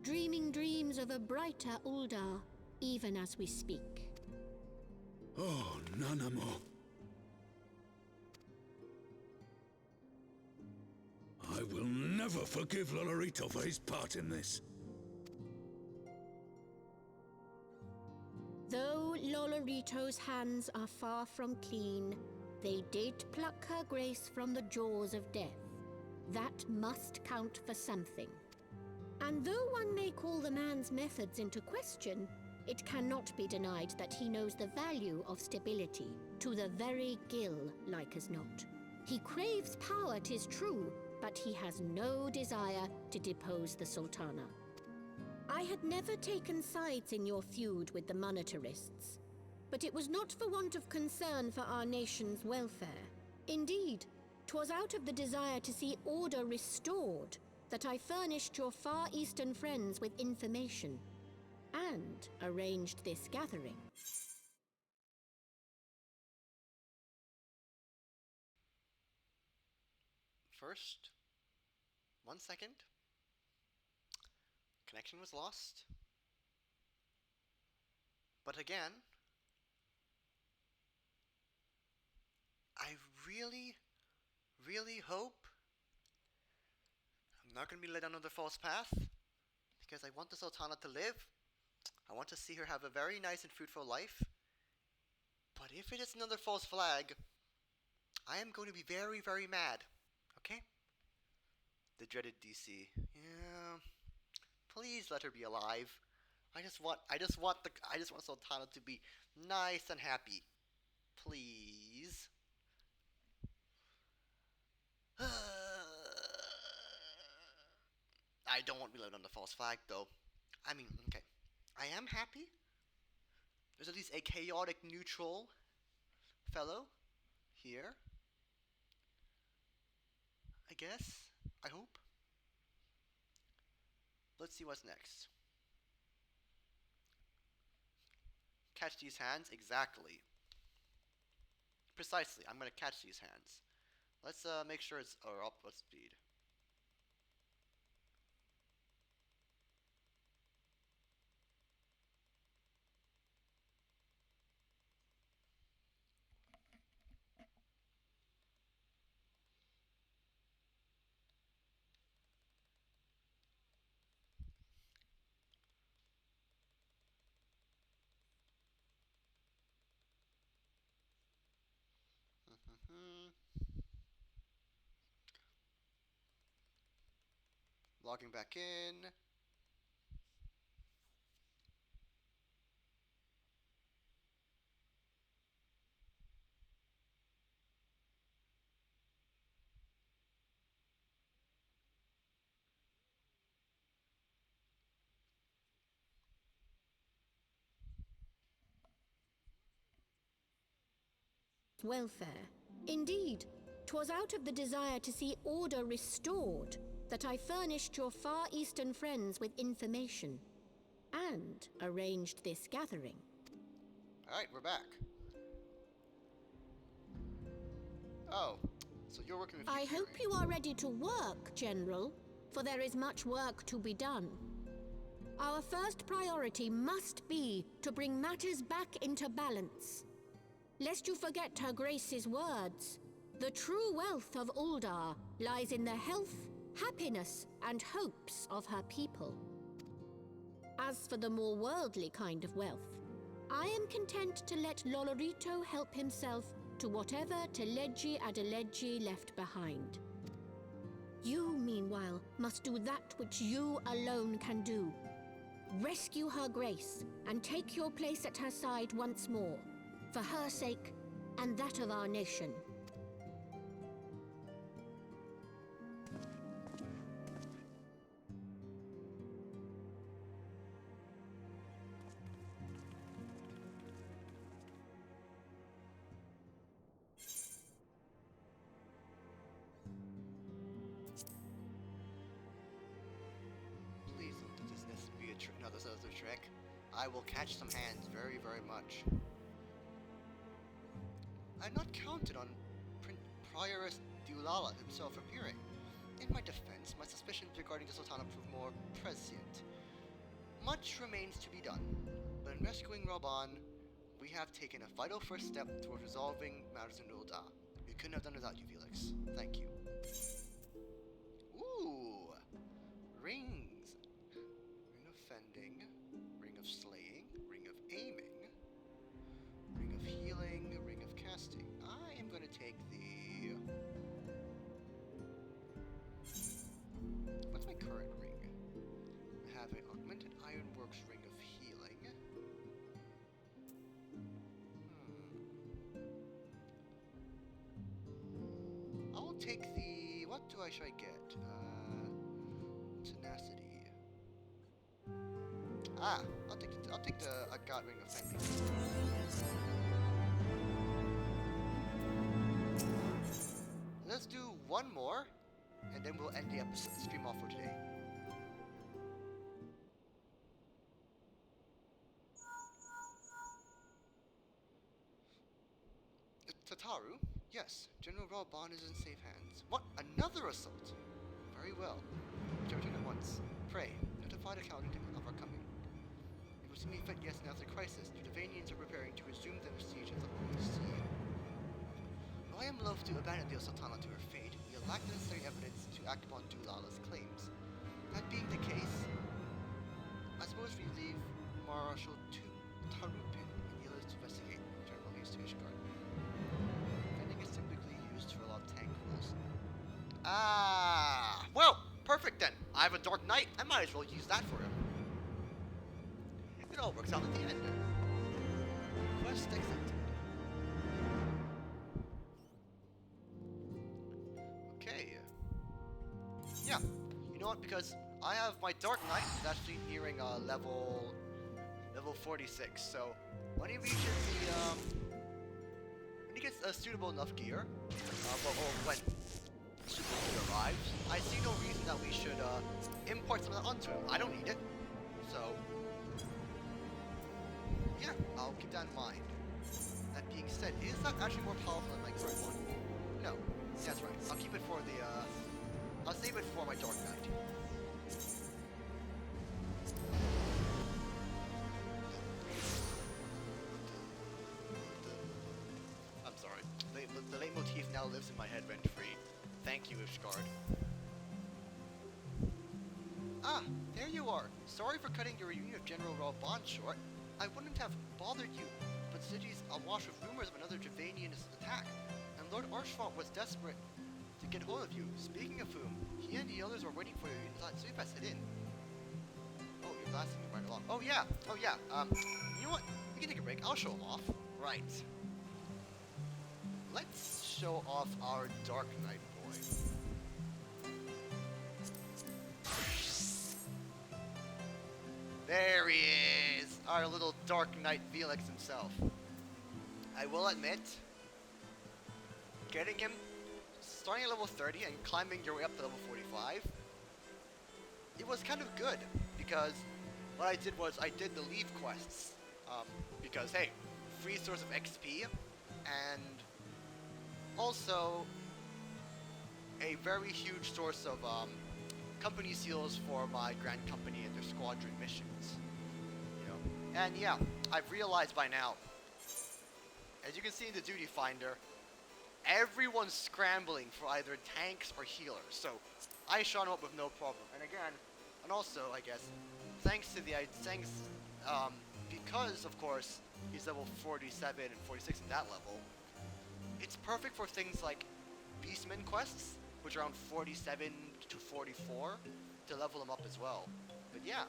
dreaming dreams of a brighter Uldar, even as we speak. Oh, Nanamo. I will never forgive Lolorito for his part in this. Though Lolorito's hands are far from clean, they did pluck her grace from the jaws of death. That must count for something. And though one may call the man's methods into question, it cannot be denied that he knows the value of stability, to the very gill, like as not. He craves power, 'tis true, but he has no desire to depose the Sultana. I had never taken sides in your feud with the monetarists, but it was not for want of concern for our nation's welfare. Indeed, 'twas out of the desire to see order restored that I furnished your Far Eastern friends with information and arranged this gathering. First, 1 second. Connection was lost. But again, I really hope I'm not going to be led on another false path, because I want the Sultana to live. I want to see her have a very nice and fruitful life. But if it is another false flag, I am going to be very mad. Okay? The dreaded DC. Yeah. Please let her be alive. I just want Sultana to be nice and happy. Please. I don't want to be led on the false flag, though. I mean, okay. I am happy. There's at least a chaotic neutral fellow here. I guess. I hope. Let's see what's next. Catch these hands? Exactly. Precisely. I'm going to catch these hands. Let's make sure it's up with speed. Logging back in. Welfare. Indeed, 'twas out of the desire to see order restored that I furnished your Far Eastern friends with information and arranged this gathering. Alright, we're back. Oh, so you're working with I hope you are ready to work, General, for there is much work to be done. Our first priority must be to bring matters back into balance. Lest you forget Her Grace's words, the true wealth of Uldar lies in the health, happiness, and hopes of her people. As for the more worldly kind of wealth, I am content to let Lolorito help himself to whatever Teledji Adeledji left behind. You, meanwhile, must do that which you alone can do. Rescue Her Grace and take your place at her side once more, for her sake and that of our nation. Please don't let this be another trick. I will catch some hands very, very much. I'm not counted on Prioress Dulala himself appearing. In my defense, my suspicions regarding the Sultana prove more prescient. Much remains to be done, but in rescuing Raban, we have taken a vital first step towards resolving matters in Ul'dah. We couldn't have done without you, Felix. Thank you. Ooh! Rings! Ring of Fending, Ring of Slaying, Ring of Aiming, Ring of Healing, Ring of Casting. I am going to take the... What's my current ring? I have an Augmented Ironworks Ring of Healing. I'll take the... What should I get? Tenacity. Ah, I'll take the God Ring of Fending. Let's do one more, and then we'll end the episode stream off for today. Tataru? Yes, General Raban is in safe hands. What? Another assault? Very well. Return at once. Pray, notify the Count of our coming. It will seem fit, yes, now the crisis. The Devanians are preparing to resume their siege of the Holy See. Though I am loath to abandon the Sultana to her fate, we lack the necessary evidence to act upon Dulala's claims. That being the case, I suppose we leave Marshal Tarupin and the others to investigate General Haste to Ishgard. Fending is typically used for a lot of tank rules. Ah, well, perfect then. I have a Dark Knight. I might as well use that for him. It all works out at the end. Quest accepted. Okay. Yeah. You know what? Because I have my Dark Knight is actually nearing level 46. So when he reaches the when he gets suitable enough gear, when suitable gear arrives, I see no reason that we should import some of that onto him. I don't need it. So yeah, I'll keep that in mind. That being said, is that actually more powerful than my current one? No. That's right. I'll keep it for the I'll save it for my Dark Knight. I'm sorry. The leitmotif now lives in my head rent-free. Thank you, Ishgard. Ah, there you are. Sorry for cutting your reunion of General Raban short. I wouldn't have bothered you, but the city's awash with rumors of another Javanian attack, and Lord Archfont was desperate to get hold of you. Speaking of whom, he and the others were waiting for you inside, so you best head in. Oh, you're blasting me right along. Oh yeah, you know what? We can take a break. I'll show him off. Right. Let's show off our Dark Knight boy. There he is! Our little Dark Knight Felix himself. I will admit, getting him starting at level 30 and climbing your way up to level 45, it was kind of good, because what I did was I did the leave quests, because hey, free source of XP, and also a very huge source of company seals for my Grand Company and their squadron missions. You know, and yeah, I've realized by now, as you can see in the duty finder, everyone's scrambling for either tanks or healers, so I shot him up with no problem. And again, and also, I guess, Because of course he's level 47 and 46 in that level, it's perfect for things like Beastman quests, which are around 47 to 44, to level him up as well. But yeah,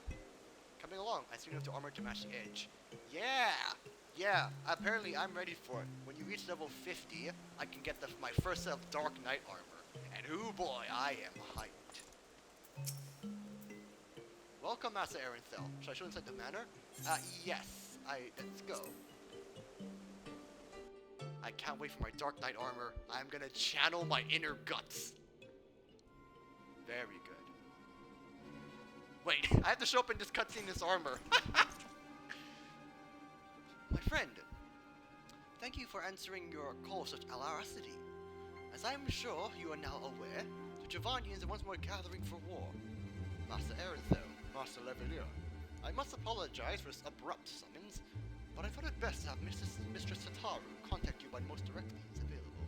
coming along, I soon have to armor to match the edge. Yeah, apparently I'm ready for it. When you reach level 50, I can get my first set of Dark Knight armor. And oh boy, I am hyped. Welcome, Master Arenthel. Should I show inside the manor? Yes. Let's go. I can't wait for my Dark Knight armor. I'm gonna channel my inner guts. Very good. Wait, I have to show up in this cutscene this armor. My friend, thank you for answering your call with such alacrity. As I am sure you are now aware, the Javanians are once more gathering for war. Master Arenthel, Master Levelier, I must apologize for this abrupt summons, but I thought it best to have Mistress Tataru contact you by most direct means available.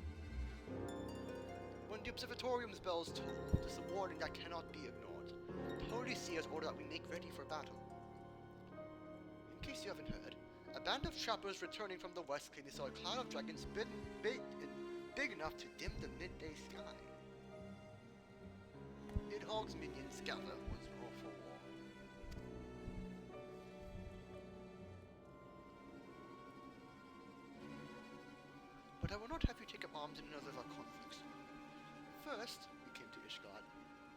When the observatorium's bells toll, it is a warning that cannot be ignored. The Holy See has ordered that we make ready for battle. In case you haven't heard, a band of trappers returning from the west claim they saw a cloud of dragons big enough to dim the midday sky. Nidhogg's minions gather once more for war. But I will not have you take up arms in another of our conflicts. First, we came to Ishgard.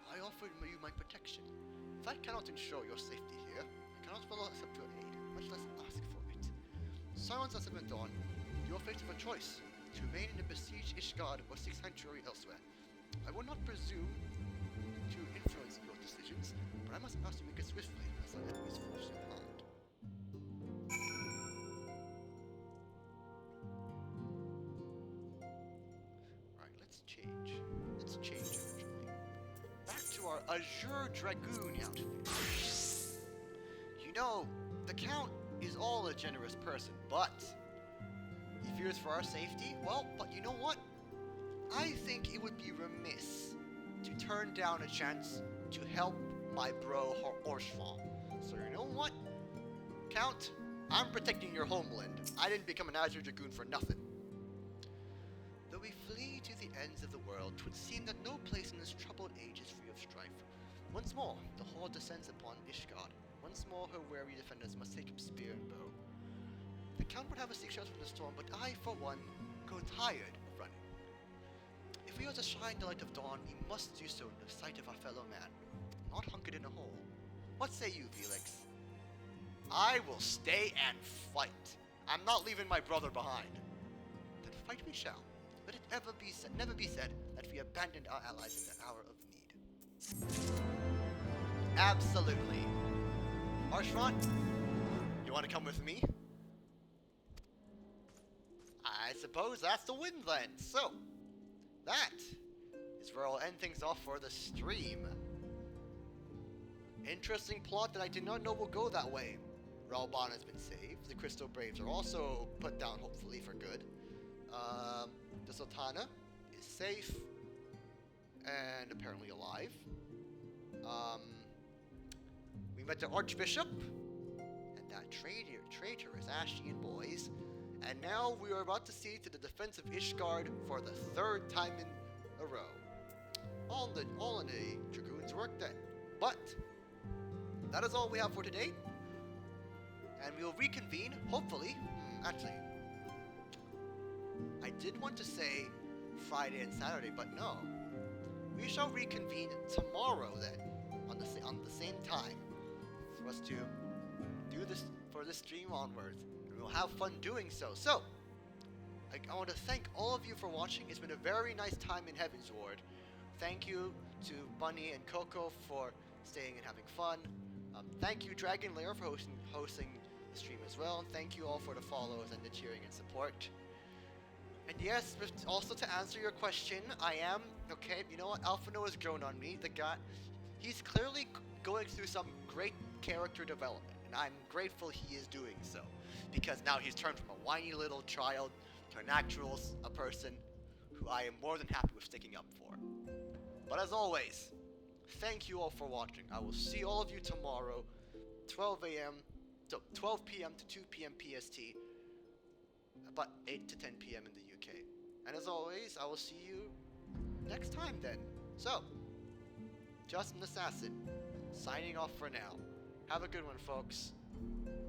I offered you my protection. If I cannot ensure your safety here, I cannot follow accept your aid, much less ask for it. Silence has been dawn. You are faced with a choice, to remain in the besieged Ishgard or seek sanctuary elsewhere. I will not presume to influence your decisions, but I must ask you to make it swiftly, as our enemies force your hand. Right, let's change actually. Back to our Azure Dragoon outfit. You know, the Count is all a generous person, but he fears for our safety? Well, but you know what? I think it would be remiss to turn down a chance to help my bro Orshval. So you know what? Count, I'm protecting your homeland. I didn't become an Azure Dragoon for nothing. Though we flee to the ends of the world, 'twould seem that no place in this troubled age is free of strife. Once more, the horde descends upon Ishgard. Once more, her wary defenders must take up spear and bow. The Count would have us seek shelter from the storm, but I, for one, grow tired of running. If we are to shine the light of dawn, we must do so in the sight of our fellow man, not hunkered in a hole. What say you, Felix? I will stay and fight. I'm not leaving my brother behind. Then fight we shall. Let it never be said that we abandoned our allies in the hour of need. Absolutely. Arshron, you want to come with me? I suppose that's the win then. So, that is where I'll end things off for the stream. Interesting plot that I did not know will go that way. Ralban has been saved. The Crystal Braves are also put down, hopefully for good. The Sultana is safe and apparently alive. We met the Archbishop and that traitorous Ashian boys. And now we are about to see to the defense of Ishgard for the third time in a row. All in the Dragoon's work then. But that is all we have for today. And we will reconvene, hopefully. Actually, I did want to say Friday and Saturday, but no. We shall reconvene tomorrow then, on the same time, for us to do this for this stream onwards. We'll have fun doing so. So, I want to thank all of you for watching. It's been a very nice time in Heavensward. Thank you to Bunny and Coco for staying and having fun. Thank you, Dragon Lair, for hosting the stream as well. And thank you all for the follows and the cheering and support. And yes, also to answer your question, I am, okay, you know what, Alphino has grown on me. The guy, he's clearly going through some great character development. And I'm grateful he is doing so. Because now he's turned from a whiny little child to a person who I am more than happy with sticking up for. But as always, thank you all for watching. I will see all of you tomorrow. 12 p.m. to 2 p.m. PST, about 8 to 10 p.m. in the UK. And as always, I will see you next time then. So, Just an Assassin, signing off for now. Have a good one, folks,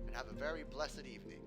and have a very blessed evening.